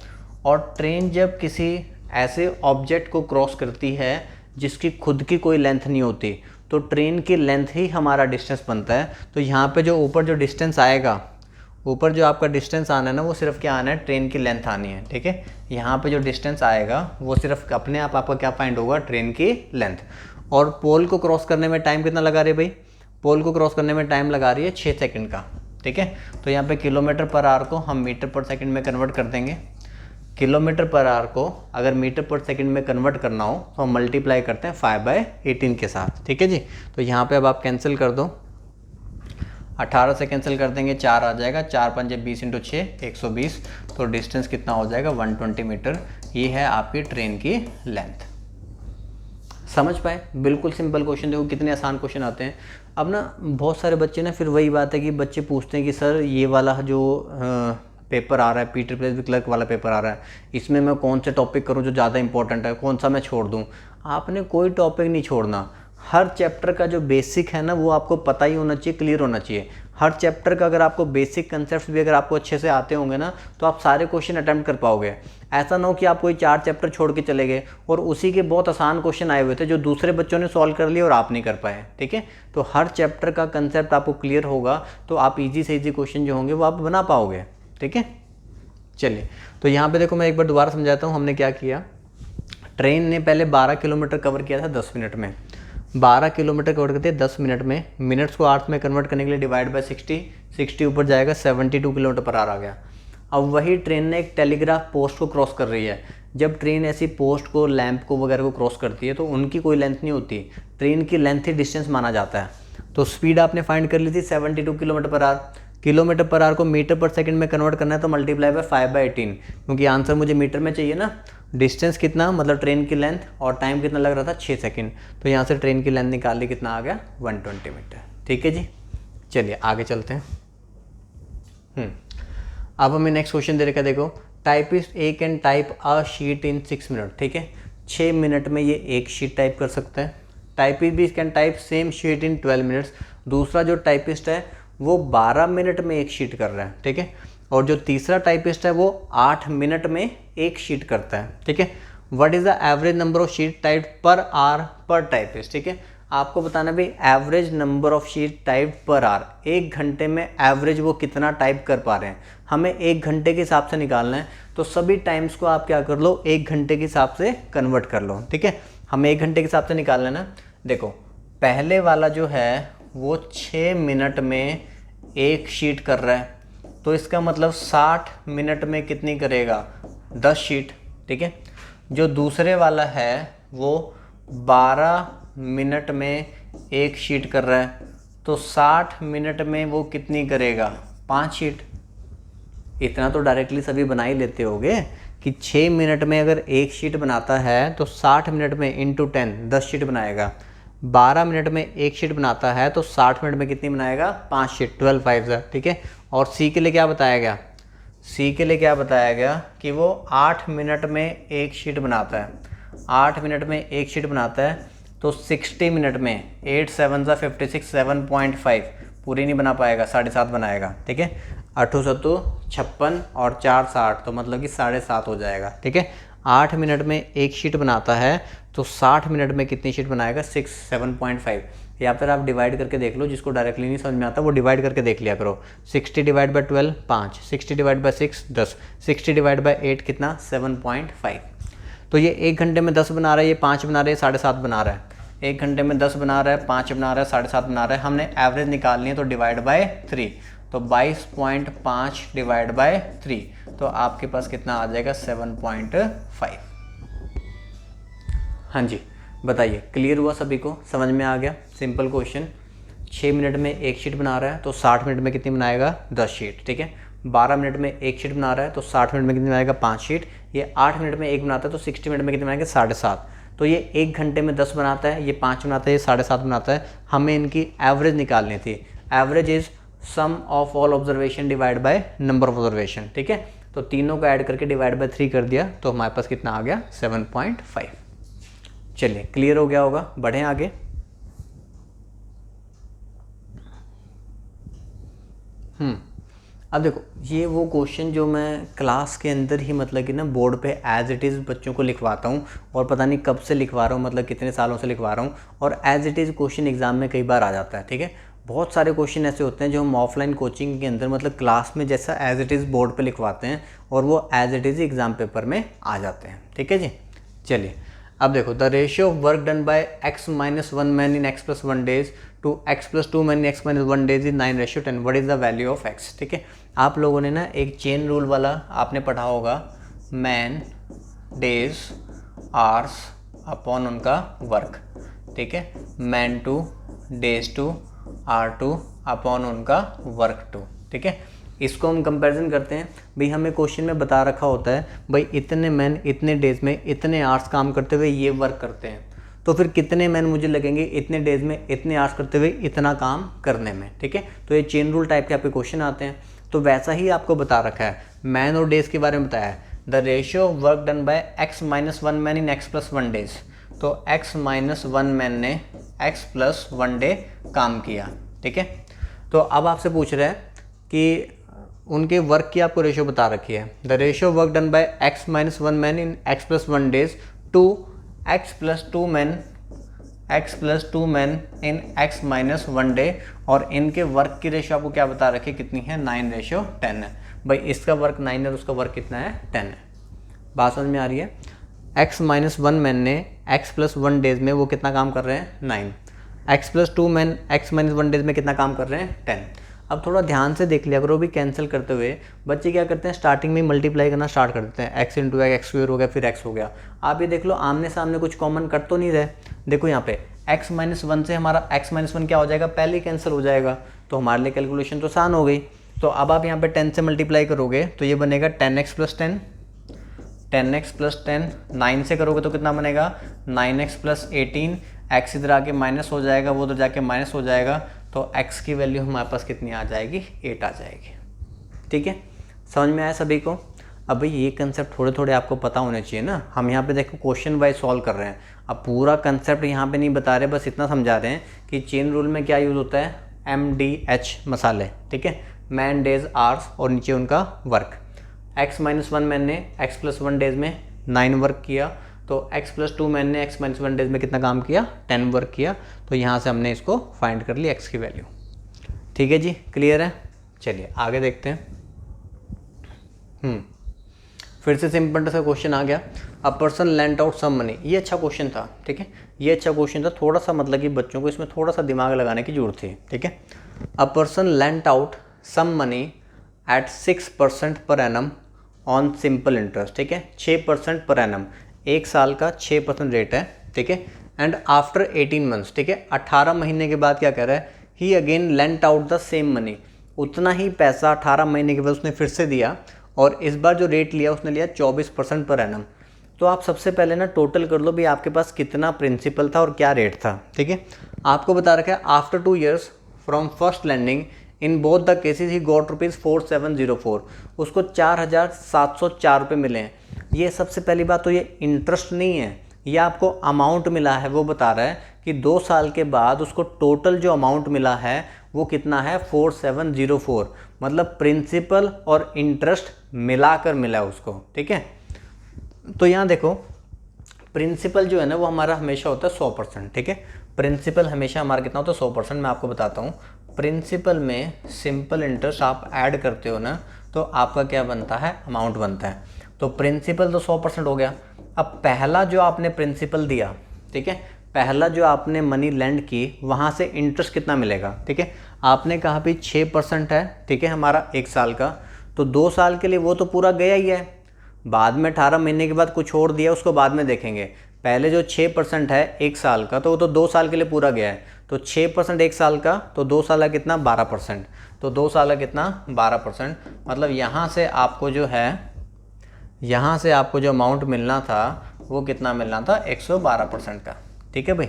Speaker 1: और ट्रेन जब किसी ऐसे ऑब्जेक्ट को क्रॉस करती है जिसकी खुद की कोई लेंथ नहीं होती, तो ट्रेन की लेंथ ही हमारा डिस्टेंस बनता है। तो यहाँ पे जो ऊपर जो डिस्टेंस आएगा, ऊपर जो आपका डिस्टेंस आना है ना वो सिर्फ क्या आना है, ट्रेन की लेंथ आनी है, ठीक है। यहाँ पे जो डिस्टेंस आएगा वो सिर्फ अपने आप आपका क्या फाइंड होगा, ट्रेन की लेंथ। और पोल को क्रॉस करने में टाइम कितना लगा रही है भाई, पोल को क्रॉस करने में टाइम लगा रही है 6 सेकंड का, ठीक है। तो यहाँ पे किलोमीटर पर आवर को हम मीटर पर सेकंड में कन्वर्ट कर देंगे। किलोमीटर पर आवर को अगर मीटर पर सेकंड में कन्वर्ट करना हो तो हम मल्टीप्लाई करते हैं 5/18 के साथ, ठीक है जी। तो यहाँ पे अब आप कैंसिल कर दो, 18 से कैंसिल कर देंगे 4 आ जाएगा, 4 पंजे 20 × 6 120, तो डिस्टेंस कितना हो जाएगा 120 मीटर। ये है आपकी ट्रेन की लेंथ। समझ पाए, बिल्कुल सिंपल क्वेश्चन। देखो कितने आसान क्वेश्चन आते हैं। अब ना बहुत सारे बच्चे ना, फिर वही बात है कि बच्चे पूछते हैं कि सर ये वाला जो पेपर आ रहा है, P++ क्लर्क वाला पेपर आ रहा है, इसमें मैं कौन से टॉपिक करूं जो ज़्यादा इंपॉर्टेंट है, कौन सा मैं छोड़ दूं। आपने कोई टॉपिक नहीं छोड़ना, हर चैप्टर का जो बेसिक है ना वो आपको पता ही होना चाहिए, क्लियर होना चाहिए। हर चैप्टर का अगर आपको बेसिक कंसेप्ट भी अगर आपको अच्छे से आते होंगे ना तो आप सारे क्वेश्चन अटैम्प्ट कर पाओगे। ऐसा ना हो कि आप कोई 4 चैप्टर छोड़ के चले गए और उसी के बहुत आसान क्वेश्चन आए हुए थे जो दूसरे बच्चों ने सॉल्व कर लिए और आप नहीं कर पाए, ठीक है। तो हर चैप्टर का कंसेप्ट आपको क्लियर होगा तो आप ईजी से ईजी क्वेश्चन जो होंगे वो आप बना पाओगे, ठीक है। चलिए, तो यहाँ पे देखो मैं एक बार दोबारा समझाता हूँ। हमने क्या किया, ट्रेन ने पहले 12 किलोमीटर कवर किया था 10 मिनट में, 12 किलोमीटर कवर करते हैं 10 मिनट में, मिनट्स को आवर्स में कन्वर्ट करने के लिए डिवाइड बाय 60 ऊपर जाएगा 72 किलोमीटर पर आवर आ गया। अब वही ट्रेन ने एक टेलीग्राफ पोस्ट को क्रॉस कर रही है, जब ट्रेन ऐसी पोस्ट को, लैंप को वगैरह को क्रॉस करती है तो उनकी कोई लेंथ नहीं होती, ट्रेन की लेंथ ही डिस्टेंस माना जाता है। तो स्पीड आपने फाइंड कर ली थी 72 kilometre per hour. Kilometre per hour को मीटर पर सेकंड में कन्वर्ट करना है तो मल्टीप्लाई बाय 5/18, क्योंकि आंसर मुझे मीटर में चाहिए ना। डिस्टेंस कितना, मतलब ट्रेन की लेंथ, और टाइम कितना लग रहा था 6 सेकंड। तो यहाँ से ट्रेन की लेंथ निकाल ली, कितना आ गया 120 मीटर। ठीक है जी, चलिए आगे चलते हैं। अब हमें नेक्स्ट क्वेश्चन दे रखा है, देखो typist A can type a sheet in 6 minute. ठीक है, 6 मिनट में ये एक शीट टाइप कर सकता है। टाइपिस्ट भी can type same sheet in 12 minutes. दूसरा जो टाइपिस्ट है वो 12 मिनट में एक शीट कर रहा है। ठीक है, और जो तीसरा टाइपिस्ट है वो 8 मिनट में एक शीट करता है। ठीक है, what is the average number of sheet type per hour पर टाइपिस्ट। ठीक है, आपको बताना भाई average number of sheet type per hour, एक घंटे में एवरेज वो कितना टाइप कर पा रहे हैं, हमें एक घंटे के हिसाब से निकालना है। तो सभी टाइम्स को आप क्या कर लो, एक घंटे के हिसाब से कन्वर्ट कर लो। ठीक है, हमें एक घंटे के हिसाब से निकालना है ना। देखो पहले वाला जो है वो 6 मिनट में एक शीट कर रहा है, तो इसका मतलब 60 मिनट में कितनी करेगा, 10 शीट। ठीक है, जो दूसरे वाला है वो 12 मिनट में एक शीट कर रहा है, तो 60 मिनट में वो कितनी करेगा, 5 शीट। इतना तो डायरेक्टली सभी बना ही लेते होगे कि 6 मिनट में अगर एक शीट बनाता है तो 60 मिनट में इंटू 10 10 शीट बनाएगा। 12 मिनट में एक शीट बनाता है तो 60 मिनट में कितनी बनाएगा, 5 शीट, 12 5 है। ठीक है, और सी के लिए क्या बताया गया, सी के लिए क्या बताया गया कि वो 8 मिनट में एक शीट बनाता है। 8 मिनट में एक शीट बनाता है तो 60 मिनट में 8 7 56, 7.5 पूरी नहीं बना पाएगा, 7.5 बनाएगा। ठीक है, 8 7 56 और 4 60, तो मतलब कि 7.5 हो जाएगा। ठीक है, 8 मिनट में एक शीट बनाता है तो 60 मिनट में कितनी शीट बनाएगा, 7.5। या फिर आप डिवाइड करके देख लो, जिसको डायरेक्टली नहीं समझ में आता वो डिवाइड करके देख लिया करो। 60 divide by 12 5, 60 divide by 6 10, 60 divide by 8 कितना, 7.5। तो ये एक घंटे में 10 बना रहा है, ये 5 बना रहा है, 7.5 बना रहा है। एक घंटे में 10 बना रहा है, 5 बना रहा है, 7.5 बना रहा है। हमने एवरेज निकालनी है तो डिवाइड बाय 3, तो 22.5 डिवाइड बाय 3, तो आपके पास कितना आ जाएगा, 7.5। हाँ जी, बताइए क्लियर हुआ सभी को, समझ में आ गया। सिंपल क्वेश्चन, 6 मिनट में एक शीट बना रहा है तो 60 मिनट में कितनी बनाएगा, 10 शीट। ठीक है, 12 मिनट में एक शीट बना रहा है तो 60 मिनट में कितनी बनाएगा, 5 शीट। ये 8 मिनट में एक बनाता है तो 60 मिनट में कितनी बनाएगा, 7.5। तो ये एक घंटे में 10 बनाता है, ये 5 बनाता है, ये 7.5 बनाता है। हमें इनकी एवरेज निकालनी थी। Average is sum of all observation divide by number of observation. ठीक है, तो तीनों को ऐड करके डिवाइड बाय 3 कर दिया तो हमारे पास कितना आ गया, 7.5। चलिए क्लियर हो गया होगा, बढ़ें आगे। अब देखो ये वो क्वेश्चन जो मैं क्लास के अंदर ही मतलब कि ना बोर्ड पे एज इट इज़ बच्चों को लिखवाता हूँ, और पता नहीं कब से लिखवा रहा हूँ, मतलब कितने सालों से लिखवा रहा हूँ, और as it is question exam में कई बार आ जाता है। ठीक है, बहुत सारे क्वेश्चन ऐसे होते हैं जो हम ऑफलाइन कोचिंग के अंदर मतलब क्लास में जैसा एज इट इज़ बोर्ड पे लिखवाते हैं और वो as it is exam paper में आ जाते हैं। ठीक है जी, चलिए अब देखो, the ratio of work done by x - 1 man in x + 1 days to x + 2 man in x - 1 days is 9:10। What is the value of x। ठीक है, आप लोगों ने ना एक चेन रूल वाला आपने पढ़ा होगा, मैन डेज आवर्स अपॉन उनका वर्क। ठीक है, man two days two R two upon उनका वर्क टू। ठीक है, इसको हम कंपैरिजन करते हैं। भाई हमें क्वेश्चन में बता रखा होता है भाई इतने मैन इतने डेज में इतने आवर्स काम करते हुए ये वर्क करते हैं, तो फिर कितने मैन मुझे लगेंगे इतने डेज में इतने आवर्स करते हुए इतना काम करने में। ठीक है, तो ये चेन रूल टाइप के आपके क्वेश्चन आते हैं, तो वैसा ही आपको बता रखा है। मैन और डेज के बारे में बताया है, the ratio of work done by x - 1 man in x + 1 days. तो x - 1 मैन ने x + 1 डे काम किया। ठीक है, तो अब आपसे पूछ रहा है कि उनके वर्क की आपको रेशियो बता रखी है, the ratio work done by x - 1 man in x + 1 days to x + 2 man in x - 1 day, और इनके वर्क की रेशियो आपको क्या बता रखी है, कितनी है, 9:10 है। भाई इसका वर्क 9 है, उसका वर्क कितना है, 10 है। बात समझ में आ रही है। x - 1 मैन ने x + 1 डेज में वो कितना काम कर रहे हैं, 9। x + 2 मैन x - 1 डेज में कितना काम कर रहे हैं, 10। अब थोड़ा ध्यान से देख लिया करो भी, कैंसिल करते हुए बच्चे क्या करते हैं, स्टार्टिंग में मल्टीप्लाई करना स्टार्ट कर देते हैं, एक्स इंटू एक्स स्क्वायर हो गया, फिर एक्स हो गया। आप ये देख लो आमने सामने कुछ कॉमन कट तो नहीं रहे। देखो यहाँ पे x माइनस 1 से हमारा x माइनस 1 क्या हो जाएगा, पहले ही कैंसिल हो जाएगा, तो हमारे लिए कैलकुलेशन तो आसान हो गई। तो अब आप यहाँ पे 10 से मल्टीप्लाई करोगे तो ये बनेगा 10x प्लस 10, 10x प्लस 10, 9 से करोगे तो कितना बनेगा 9x प्लस 18, x इधर आके माइनस हो जाएगा, वो उधर जाके माइनस हो जाएगा, तो x की वैल्यू हमारे पास कितनी आ जाएगी, 8 आ जाएगी। ठीक है, समझ में आया सभी को। अब भाई ये कंसेप्ट थोड़े थोड़े आपको पता होने चाहिए ना। हम यहाँ पे देखो क्वेश्चन वाइज सॉल्व कर रहे हैं, अब पूरा कंसेप्ट यहाँ पे नहीं बता रहे, बस इतना समझा रहे हैं कि चेन रूल में क्या यूज़ होता है, MDH मसाले। ठीक है, मैन, डेज, आवर्स और नीचे उनका वर्क। x माइनस 1 मैन ने x प्लस 1 डेज में 9 वर्क किया, तो x प्लस 2 मैन ने x माइनस 1 डेज में कितना काम किया, 10 वर्क किया। तो यहाँ से हमने इसको फाइंड कर ली x की वैल्यू। ठीक है जी, क्लियर है। चलिए आगे देखते हैं। फिर से सिंपल सा क्वेश्चन आ गया, a person lent out some money. ये अच्छा क्वेश्चन था। ठीक है, ये अच्छा क्वेश्चन था, थोड़ा सा मतलब कि बच्चों को इसमें थोड़ा सा दिमाग लगाने की जरूरत थी। ठीक है, a person lent out some money at 6% per annum on simple interest. ठीक है, 6% पर एनम, एक साल का 6% रेट है। ठीक है, एंड आफ्टर 18 मंथ्स, ठीक है, 18 महीने के बाद क्या कह रहा है, he again lent out the same money, उतना ही पैसा 18 महीने के बाद उसने फिर से दिया, और इस बार जो रेट लिया उसने लिया 24% पर एनम। तो आप सबसे पहले ना टोटल कर लो भी आपके पास कितना प्रिंसिपल था और क्या रेट था। ठीक है, आपको बता रखा है after 2 years from first landing in both the cases he got ₹4704, उसको 4,704 रुपये मिले हैं। ये सबसे पहली बात तो ये इंटरेस्ट नहीं है, ये आपको अमाउंट मिला है, वो बता रहा है कि 2 साल के बाद उसको टोटल जो अमाउंट मिला है वो कितना है 4704, मतलब प्रिंसिपल और इंटरेस्ट मिलाकर मिला है उसको। ठीक है, तो यहाँ देखो प्रिंसिपल जो है ना वो हमारा हमेशा होता है 100%। ठीक है, प्रिंसिपल हमेशा हमारा कितना होता है 100%। मैं आपको बताता हूँ, प्रिंसिपल में सिंपल इंटरेस्ट आप ऐड करते हो ना तो आपका क्या बनता है, अमाउंट बनता है। तो प्रिंसिपल तो 100% हो गया। अब पहला जो आपने प्रिंसिपल दिया, ठीक है, पहला जो आपने मनी लेंड की वहाँ से इंटरेस्ट कितना मिलेगा। ठीक है, आपने कहा भी 6% है, ठीक है, हमारा एक साल का, तो 2 साल के लिए वो तो पूरा गया ही है। बाद में 18 महीने के बाद कुछ और दिया, उसको बाद में देखेंगे। पहले जो 6% है एक साल का, तो वो तो 2 साल के लिए पूरा गया है। तो 6% एक साल का, तो 2 साल का कितना 12%, तो 2 साल का कितना 12%, मतलब यहाँ से आपको जो है, यहाँ से आपको जो अमाउंट मिलना था वो कितना मिलना था 112% का। ठीक है भाई,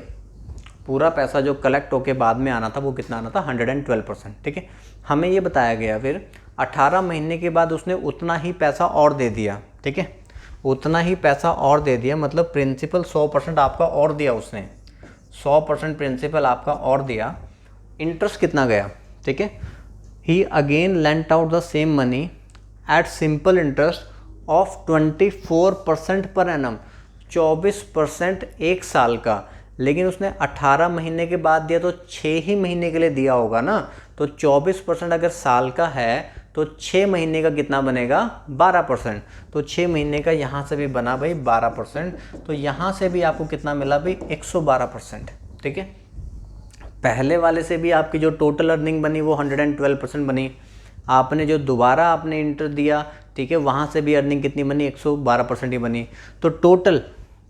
Speaker 1: पूरा पैसा जो कलेक्ट होके बाद में आना था वो कितना आना था 112%। ठीक है, हमें ये बताया गया फिर 18 महीने के बाद उसने उतना ही पैसा और दे दिया। ठीक है, उतना ही पैसा और दे दिया, मतलब प्रिंसिपल 100% आपका और दिया उसने, 100% प्रिंसिपल आपका और दिया। इंटरेस्ट कितना गया, ठीक है, he again lent out the same money at simple interest of 24% per annum, 24% एक साल का, लेकिन उसने 18 महीने के बाद दिया तो 6 ही महीने के लिए दिया होगा ना। तो 24% अगर साल का है तो 6 महीने का कितना बनेगा 12%, तो 6 महीने का यहाँ से भी बना भाई 12%, तो यहाँ से भी आपको कितना मिला भाई 112%। ठीक है, पहले वाले से भी आपकी जो टोटल अर्निंग बनी वो 112% बनी। आपने जो दोबारा आपने इंटरेस्ट दिया, ठीक है, वहाँ से भी अर्निंग कितनी बनी 112% ही बनी। तो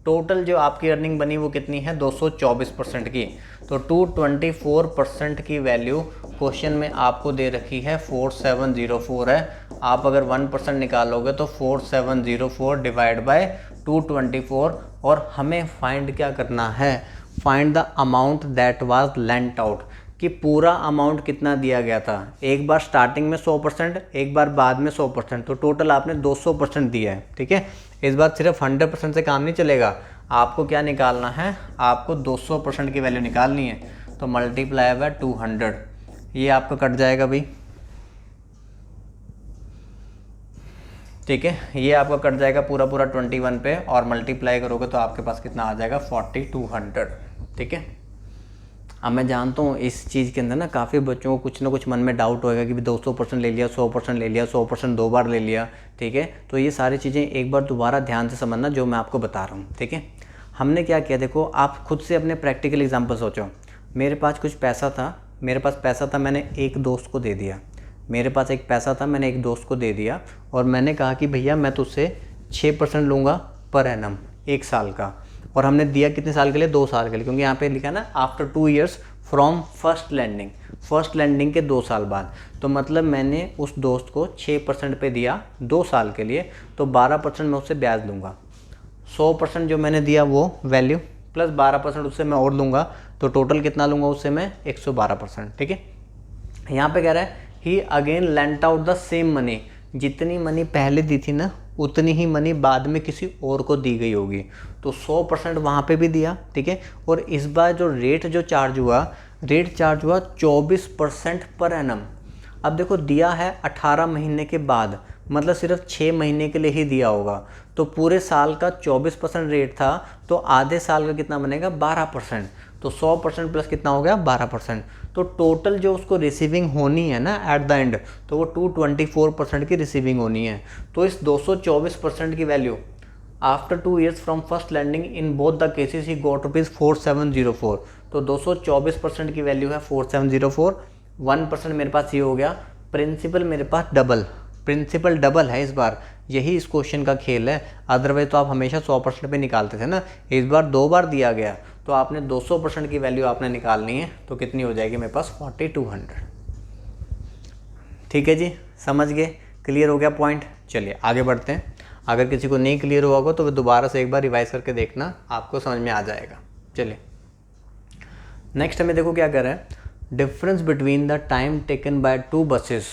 Speaker 1: टोटल जो आपकी अर्निंग बनी वो कितनी है 224% की। तो 224% की वैल्यू क्वेश्चन में आपको दे रखी है 4704 है। आप अगर 1% निकालोगे तो 4704 डिवाइड बाय 224, और हमें फाइंड क्या करना है, find the amount that was lent out, कि पूरा अमाउंट कितना दिया गया था। एक बार स्टार्टिंग में 100%, एक बार बाद में 100%, तो टोटल आपने 200% दिया है। ठीक है, इस बार सिर्फ 100% से काम नहीं चलेगा, आपको क्या निकालना है, आपको 200% की वैल्यू निकालनी है। तो मल्टीप्लाई बाय 200, ये आपका कट जाएगा भाई। ठीक है, ये आपका कट जाएगा पूरा 21 पे, और मल्टीप्लाई करोगे तो आपके पास कितना आ जाएगा 4200। ठीक है, अब मैं जानता हूँ इस चीज़ के अंदर ना काफ़ी बच्चों को कुछ ना कुछ मन में डाउट होएगा कि 200% ले लिया, 100% ले लिया, 100% 2 बार ले लिया। ठीक है, तो ये सारी चीज़ें एक बार दोबारा ध्यान से समझना जो मैं आपको बता रहा हूँ। ठीक है, हमने क्या किया, देखो आप खुद से अपने प्रैक्टिकल एग्जाम्पल सोचो। मेरे पास कुछ पैसा था, मैंने एक दोस्त को दे दिया। मेरे पास एक पैसा था, मैंने एक दोस्त को दे दिया और मैंने कहा कि भैया मैं तुझसे 6% लूँगा पर एनम 1 साल का, और हमने दिया कितने साल के लिए, 2 साल के लिए, क्योंकि यहाँ पे लिखा है ना after 2 years from first landing के 2 साल बाद। तो मतलब मैंने उस दोस्त को 6% पे दिया 2 साल के लिए, तो 12% मैं उससे ब्याज लूँगा। 100% जो मैंने दिया वो वैल्यू प्लस 12% उससे मैं और लूँगा, तो टोटल कितना लूँगा उससे मैं, 112%। ठीक है, यहाँ पे कह रहा है he again lent out the same money, जितनी मनी पहले दी थी ना उतनी ही मनी बाद में किसी और को दी गई होगी, तो 100% वहाँ पे भी दिया। ठीक है, और इस बार जो रेट चार्ज हुआ 24% पर एनम। अब देखो दिया है 18 महीने के बाद, मतलब सिर्फ 6 महीने के लिए ही दिया होगा, तो पूरे साल का 24% रेट था, तो आधे साल का कितना बनेगा, 12%। तो 100% प्लस कितना हो गया, 12%। तो टोटल जो उसको रिसीविंग होनी है ना एट द एंड, तो वो 224% की रिसीविंग होनी है। तो इस 224% की value after 2 years from first landing in both the cases he got ₹4704। तो 224% की वैल्यू है 4704, 1% मेरे पास ये हो गया। प्रिंसिपल मेरे पास डबल, प्रिंसिपल डबल है इस बार, यही इस क्वेश्चन का खेल है। अदरवाइज तो आप हमेशा 100% पे निकालते थे ना, इस बार 2 बार दिया गया, तो आपने 200% की वैल्यू आपने निकालनी है, तो कितनी हो जाएगी मेरे पास, 4200। ठीक है जी, समझ गए, क्लियर हो गया पॉइंट। चलिए आगे बढ़ते हैं। अगर किसी को नहीं क्लियर हुआ होगा तो वो दोबारा से एक बार रिवाइज करके देखना, आपको समझ में आ जाएगा। चलिए नेक्स्ट हमें देखो क्या कर रहा है, difference between the time taken by 2 buses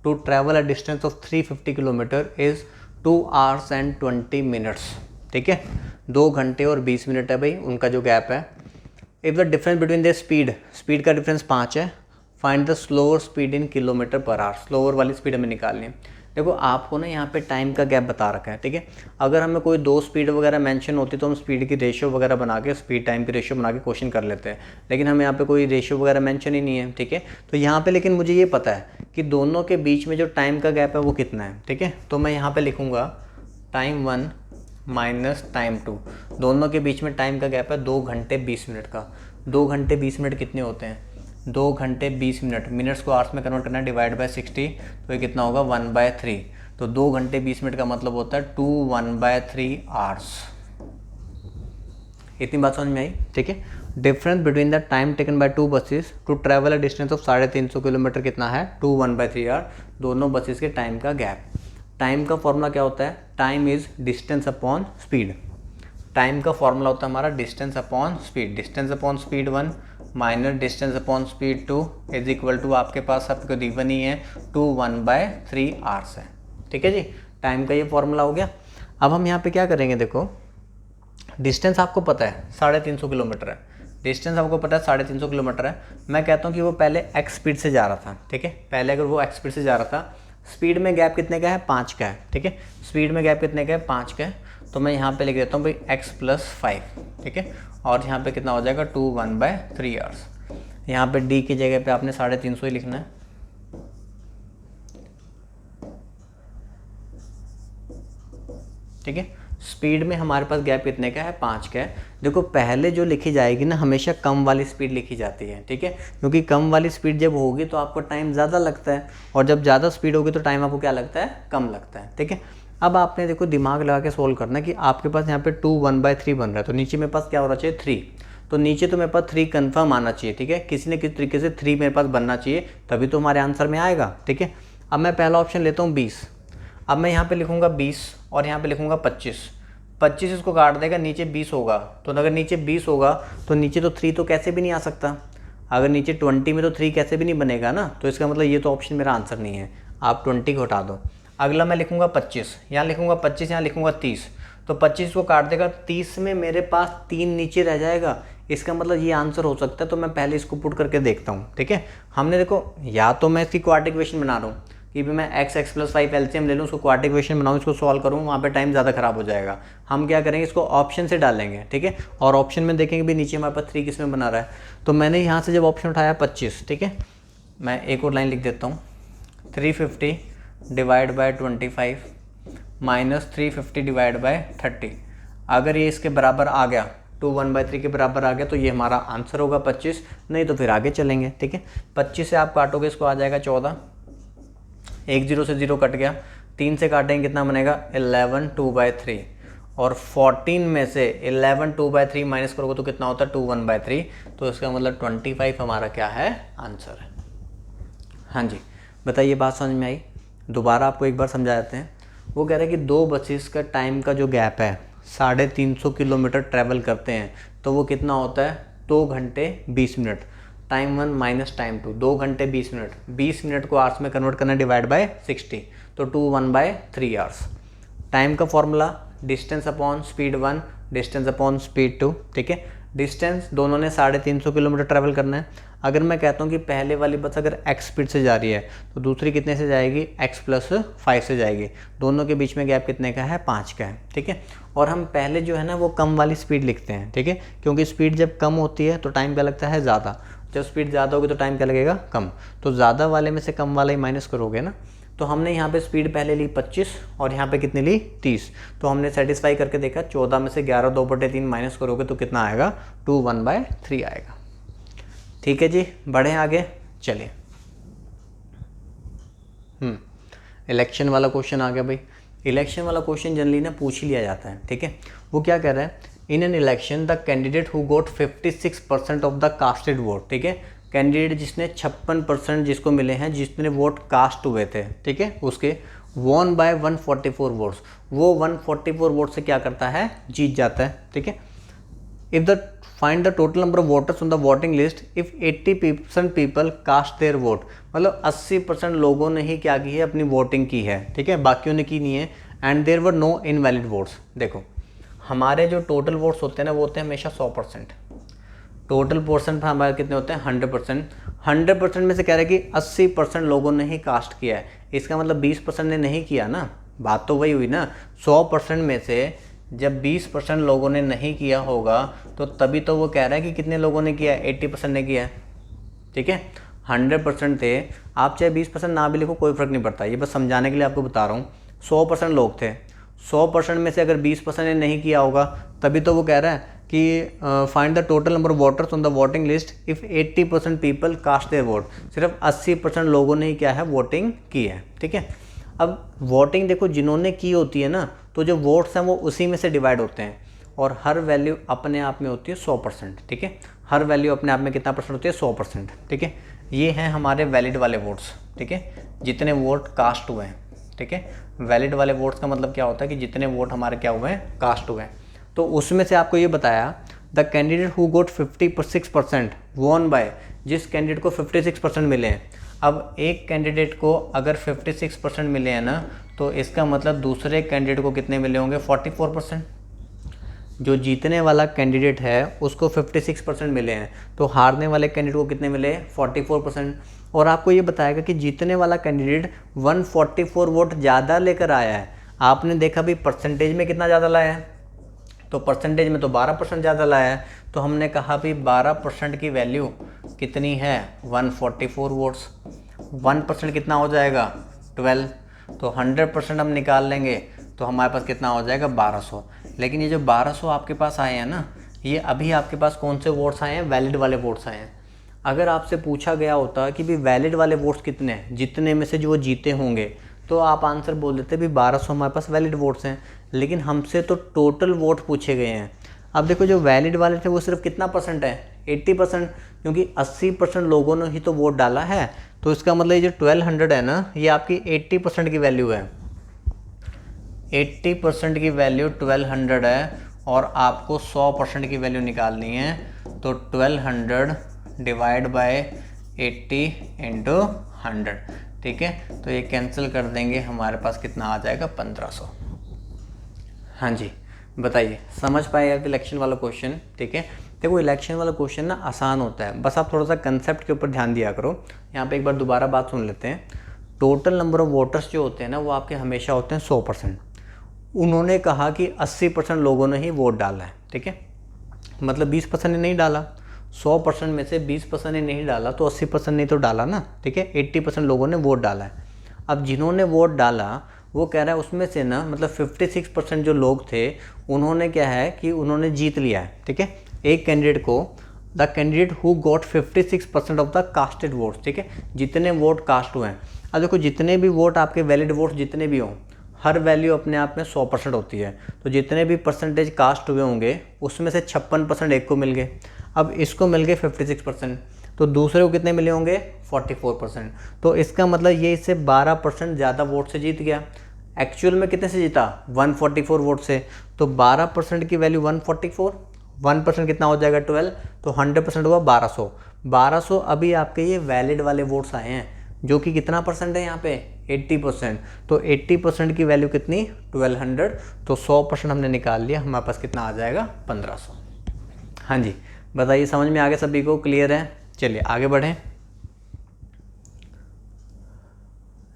Speaker 1: to travel a distance of 350 kilometer is 2 hours and 20 minutes। ठीक है, 2 घंटे और 20 मिनट है भाई उनका जो गैप है। If the difference between the speed का डिफरेंस 5 है, find the slower speed in kilometre per hour. Slower वाली स्पीड हमें निकालनी है। देखो आपको ना यहाँ पे टाइम का गैप बता रखा है। ठीक है, अगर हमें कोई 2 स्पीड वगैरह मेंशन होती तो हम स्पीड की रेशियो वगैरह बना के, स्पीड टाइम की रेशियो बना के क्वेश्चन कर लेते हैं, लेकिन हमें यहाँ पे कोई रेशियो वगैरह मेंशन ही नहीं है। ठीक है, तो यहाँ पे लेकिन मुझे ये पता है कि दोनों के बीच में जो टाइम का गैप है वो कितना है। ठीक है, तो मैं यहाँ पर लिखूँगा टाइम 1 माइनस टाइम 2, दोनों के बीच में टाइम का गैप है 2 घंटे 20 मिनट का। 2 घंटे 20 मिनट कितने होते हैं, 2 घंटे 20 मिनट, मिनट्स को आवर्स में कन्वर्ट करना है, डिवाइड बाय 60, तो ये कितना होगा 1/3। तो 2 घंटे 20 मिनट का मतलब होता है 2 1/3 आवर्स। इतनी बात समझ में आई। ठीक है, difference between the time taken by 2 buses to travel a distance of 350 kilometer कितना है, 2 1/3 आवर, दोनों बसेस के टाइम का गैप। टाइम का फॉर्मूला क्या होता है, time is distance upon speed. Time का फॉर्मूला होता है हमारा distance upon speed. Distance upon speed 1 minus distance upon speed 2 is equal to, आपके पास आपको गिवन ही है 2 1/3 आवर्स है। ठीक है जी, टाइम का ये फॉर्मूला हो गया। अब हम यहाँ पे क्या करेंगे, देखो डिस्टेंस आपको पता है 350 किलोमीटर है, डिस्टेंस आपको पता है 350 किलोमीटर है। मैं कहता हूँ कि वो पहले एक्स स्पीड से जा रहा था। ठीक है, पहले अगर वो एक्स स्पीड से जा रहा था, स्पीड में गैप कितने का है, 5 का है। ठीक है, स्पीड में गैप कितने का है, 5 का है, तो मैं यहाँ पे लिख देता हूँ भाई x + 5। ठीक है, और यहाँ पे कितना हो जाएगा 2 1/3 आवर्स। यहाँ पे d की जगह पे आपने 350 ही लिखना है। ठीक है, स्पीड में हमारे पास गैप कितने का है, 5 का है। देखो पहले जो लिखी जाएगी ना, हमेशा कम वाली स्पीड लिखी जाती है। ठीक है, क्योंकि कम वाली स्पीड जब होगी तो आपको टाइम ज़्यादा लगता है, और जब ज़्यादा स्पीड होगी तो टाइम आपको क्या लगता है, कम लगता है। ठीक है, अब आपने देखो दिमाग लगा के सोल्व करना है कि आपके पास यहाँ पे 2 1/3 बन रहा है, तो नीचे मेरे पास क्या होना चाहिए, 3। तो नीचे तो मेरे पास 3 कन्फर्म आना चाहिए। ठीक है, किसी न किसी तरीके से 3 मेरे पास बनना चाहिए, तभी तो हमारे आंसर में आएगा। ठीक है, अब मैं पहला ऑप्शन लेता हूँ 20। अब मैं यहाँ पे लिखूँगा 20 और यहाँ पे लिखूँगा 25। 25 इसको काट देगा, नीचे 20 होगा, तो अगर नीचे 20 होगा तो नीचे तो 3 तो कैसे भी नहीं आ सकता। अगर नीचे 20 में तो 3 कैसे भी नहीं बनेगा ना, तो इसका मतलब ये तो ऑप्शन मेरा आंसर नहीं है, आप 20 को हटा दो। अगला मैं लिखूँगा 25, यहाँ लिखूँगा 25, यहाँ लिखूँगा 30, तो 25 को काट देगा, 30 में मेरे पास 3 नीचे रह जाएगा, इसका मतलब ये आंसर हो सकता है। तो मैं पहले इसको पुट करके देखता हूँ। ठीक है, हमने देखो या तो मैं इसकी क्वाड्रेटिक इक्वेशन बना रहा हूँ कि भी मैं x + 5 एलसीएम ले लूँ, उसको क्वाड्रेटिक इक्वेशन बनाऊँ, इसको सॉल्व करूँ, वहाँ पे टाइम ज़्यादा खराब हो जाएगा। हम क्या करेंगे, इसको ऑप्शन से डालेंगे। ठीक है, और ऑप्शन में देखेंगे भी नीचे हमारे पास 3 किस में बना रहा है, तो मैंने यहाँ से जब ऑप्शन उठाया 25। ठीक है, मैं एक और लाइन लिख देता हूँ, 350 divide by 25 minus 350 divide by 30। अगर ये इसके बराबर आ गया, 2 1/3 के बराबर आ गया, तो ये हमारा आंसर होगा 25, नहीं तो फिर आगे चलेंगे। ठीक है, 25 से आप काटोगे, इसको आ जाएगा 14, एक 0 से 0 कट गया, 3 से काटेंगे कितना बनेगा 11 2/3, और 14 में से 11 2/3 माइनस करोगे तो कितना होता है 2 1/3, तो इसका मतलब 25 हमारा क्या है आंसर है। हाँ जी, बताइए बात समझ में आई? दोबारा आपको एक बार समझा देते हैं। वो कह रहे हैं कि दो बसेस का टाइम का जो गैप है 350 किलोमीटर ट्रैवल करते हैं, तो वो कितना होता है 2 घंटे 20 मिनट। टाइम 1 माइनस टाइम 2, 2 घंटे 20 मिनट, 20 मिनट को आवर्स में कन्वर्ट करना डिवाइड बाय 60, तो 2 1/3 आवर्स। टाइम का formula distance upon speed 1 distance upon speed 2, ठीक है। डिस्टेंस दोनों ने 350 किलोमीटर ट्रैवल करना है। अगर मैं कहता हूँ कि पहले वाली बस अगर x स्पीड से जा रही है तो दूसरी कितने से जाएगी x + 5 से जाएगी, दोनों के बीच में गैप कितने का है 5 का है, ठीक है। और हम पहले जो है ना वो कम वाली स्पीड लिखते हैं, ठीक है, क्योंकि स्पीड जब कम होती है तो टाइम क्या लगता है ज़्यादा, जब स्पीड ज़्यादा होगी तो टाइम क्या लगेगा कम, तो ज़्यादा वाले में से कम वाला ही माइनस करोगे ना। तो हमने यहाँ पे स्पीड पहले ली 25 और यहाँ पे कितनी ली 30, तो हमने सेटिस्फाई करके देखा 14 में से 11 2/3 माइनस करोगे तो कितना आएगा 2 1/3 आएगा। ठीक है जी, बढ़े आगे चलिए। इलेक्शन वाला क्वेश्चन आ गया भाई। इलेक्शन वाला क्वेश्चन जनरली ना पूछ ही लिया जाता है, ठीक है। वो क्या कह रहा है, in an election the candidate who got 56% of the casted vote, ठीक है, कैंडिडेट जिसने 56% जिसको मिले हैं, जितने वोट कास्ट हुए थे, ठीक है, उसके वॉन बाय 144 वोट्स, वो 144 वोट से क्या करता है जीत जाता है, ठीक है। If the find the total number of voters on the voting list if 80% people cast their vote, मतलब 80% लोगों ने ही क्या की है अपनी वोटिंग की है, ठीक है, बाकियों ने की नहीं है। And there were no invalid votes. देखो हमारे जो टोटल वोट्स होते हैं ना वो होते हैं हमेशा 100%, टोटल पोर्सन हमारे कितने होते हैं 100%। 100% में से कह रहे हैं कि 80% लोगों ने ही कास्ट किया है, इसका मतलब 20% ने नहीं किया ना, बात तो वही हुई ना। 100% में से जब 20% लोगों ने नहीं किया होगा तो तभी तो वो कह रहा है कि कितने लोगों ने किया है 80% ने किया है, ठीक है। 100% थे, आप चाहे 20% ना भी लिखो कोई फ़र्क नहीं पड़ता, ये बस समझाने के लिए आपको बता रहा हूँ। 100% लोग थे, 100% में से अगर 20% ने नहीं किया होगा तभी तो वो कह रहा है कि find the total number of voters on the voting list if 80% people cast their vote, सिर्फ 80% लोगों ने ही क्या है वोटिंग की है, ठीक है। अब वोटिंग देखो जिन्होंने की होती है ना, तो जो वोट्स हैं वो उसी में से डिवाइड होते हैं, और हर वैल्यू अपने आप में होती है 100%, ठीक है। हर वैल्यू अपने आप में कितना परसेंट होती है 100%, ठीक है। ये हैं हमारे वैलिड वाले वोट्स, ठीक है, जितने वोट कास्ट हुए हैं, ठीक है। वैलिड वाले वोट्स का मतलब क्या होता है कि जितने वोट हमारे क्या हुए हैं कास्ट हुए हैं। तो उसमें से आपको ये बताया the candidate who got 56% won by, जिस कैंडिडेट को 56% मिले हैं। अब एक कैंडिडेट को अगर 56% मिले हैं ना, तो इसका मतलब दूसरे कैंडिडेट को कितने मिले होंगे 44%। जो जीतने वाला कैंडिडेट है उसको 56% मिले हैं, तो हारने वाले कैंडिडेट को कितने मिले 44%। और आपको ये बताएगा कि जीतने वाला कैंडिडेट 144 वोट ज़्यादा लेकर आया है। आपने देखा भी परसेंटेज में कितना ज़्यादा लाया है, तो परसेंटेज में तो 12% ज़्यादा लाया है, तो हमने कहा भी 12% की वैल्यू कितनी है 144 वोट्स। 1% कितना हो जाएगा 12, तो 100% हम निकाल लेंगे तो हमारे पास कितना हो जाएगा 1200। लेकिन ये जो 1200 आपके पास आए हैं ना, ये अभी आपके पास कौन से वोट्स आए हैं वैलिड वाले वोट्स आए हैं। अगर आपसे पूछा गया होता कि भी वैलिड वाले वोट्स कितने हैं, जितने में से जो वो जीते होंगे, तो आप आंसर बोल देते भी 1200 हमारे पास वैलिड वोट्स हैं। लेकिन हमसे तो टोटल वोट पूछे गए हैं। अब देखो जो वैलिड वाले थे वो सिर्फ कितना परसेंट है 80%, क्योंकि 80% लोगों ने ही तो वोट डाला है। तो इसका मतलब ये जो 1200 है ना, ये आपकी 80% की वैल्यू है। 80% की वैल्यू 1200 है, और आपको 100% की वैल्यू निकालनी है, तो 1200 डिवाइड बाय 80 इंटू 100, ठीक है। तो ये कैंसिल कर देंगे, हमारे पास कितना आ जाएगा 1500। हाँ जी, बताइए समझ पाए आप इलेक्शन वाला क्वेश्चन, ठीक है। देखो इलेक्शन वाला क्वेश्चन ना आसान होता है, बस आप थोड़ा सा कंसेप्ट के ऊपर ध्यान दिया करो। यहाँ पे एक बार दोबारा बात सुन लेते हैं। टोटल नंबर ऑफ वोटर्स जो होते हैं ना, वो आपके हमेशा होते हैं 100%। उन्होंने कहा कि 80% लोगों ने ही वोट डाला है, ठीक है, मतलब 20% ने नहीं डाला। 100% में से 20% ने नहीं डाला, तो 80% ने तो डाला ना, ठीक है। 80% लोगों ने वोट डाला है। अब जिन्होंने वोट डाला वो कह रहा है उसमें से ना, मतलब 56% जो लोग थे उन्होंने क्या है कि उन्होंने जीत लिया है, ठीक है। एक कैंडिडेट को the candidate who got 56% of the casted votes, ठीक है, जितने वोट कास्ट हुए हैं। अब देखो जितने भी वोट आपके वैलिड वोट जितने भी हों, हर वैल्यू अपने आप में 100% होती है। तो जितने भी परसेंटेज कास्ट हुए होंगे उसमें से 56% एक को मिल गए। अब इसको मिल गए 56%, तो दूसरे को कितने मिले होंगे 44%। तो इसका मतलब ये इससे 12% ज़्यादा वोट से जीत गया। एक्चुअल में कितने से जीता 144 वोट से। तो 12% की वैल्यू 144, 1% कितना हो जाएगा 12, तो 100% हुआ 1200। 1200 अभी आपके ये वैलिड वाले वोट्स आए हैं, जो कि कितना परसेंट है यहाँ पे 80%। तो 80% की वैल्यू कितनी 1200, तो 100% हमने निकाल लिया, हमारे पास कितना आ जाएगा 1500। हाँ जी बताइए, समझ में आ गया सभी को, क्लियर है? चलिए आगे बढ़ें।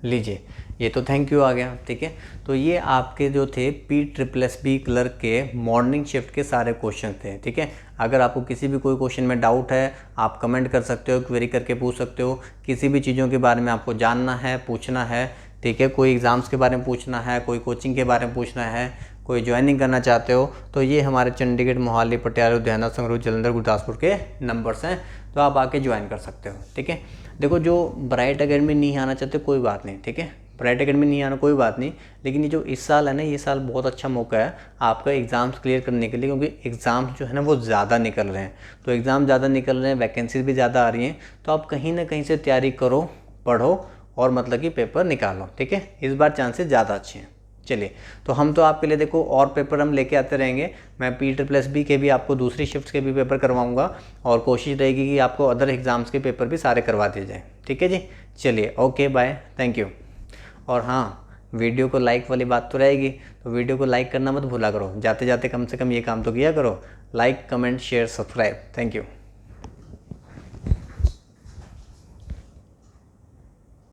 Speaker 1: लीजिए ये तो थैंक यू आ गया, ठीक है। तो ये आपके जो थे PSSB क्लर्क के मॉर्निंग शिफ्ट के सारे क्वेश्चन थे, ठीक है। अगर आपको किसी भी कोई क्वेश्चन में डाउट है आप कमेंट कर सकते हो, क्वेरी करके पूछ सकते हो। किसी भी चीज़ों के बारे में आपको जानना है, पूछना है, ठीक है। कोई एग्ज़ाम्स के बारे में पूछना है, कोई कोचिंग के बारे में पूछना है, कोई ज्वाइनिंग करना चाहते हो, तो ये हमारे चंडीगढ़, मोहाली, पटियाला, लुधियाना, संगरूर, जलंधर, गुरदासपुर के नंबर्स हैं, तो आप आके ज्वाइन कर सकते हो, ठीक है। देखो जो ब्राइट अकेडमी नहीं आना चाहते कोई बात नहीं, ठीक है। ब्राइट अकेडमी नहीं आना कोई बात नहीं, लेकिन ये जो इस साल है ना, ये साल बहुत अच्छा मौका है आपका एग्ज़ाम्स क्लियर करने के लिए, क्योंकि एग्ज़ाम्स जो है ना वो ज़्यादा निकल रहे हैं। तो एग्ज़ाम ज़्यादा निकल रहे हैं, वैकेंसीज भी ज़्यादा आ रही हैं, तो आप कहीं ना कहीं से तैयारी करो, पढ़ो और मतलब कि पेपर निकालो, ठीक है। इस बार चांसेस ज़्यादा अच्छे हैं। चलिए तो हम तो आपके लिए देखो और पेपर हम लेके आते रहेंगे। मैं PSSB के भी आपको दूसरी शिफ्ट्स के भी पेपर करवाऊंगा, और कोशिश रहेगी कि आपको अदर एग्ज़ाम्स के पेपर भी सारे करवा दिए जाए, ठीक है जी। चलिए ओके बाय, थैंक यू। और हाँ, वीडियो को लाइक वाली बात तो रहेगी, तो वीडियो को लाइक करना मत भूला करो, जाते जाते कम से कम ये काम तो किया करो, like comment share subscribe. Thank you.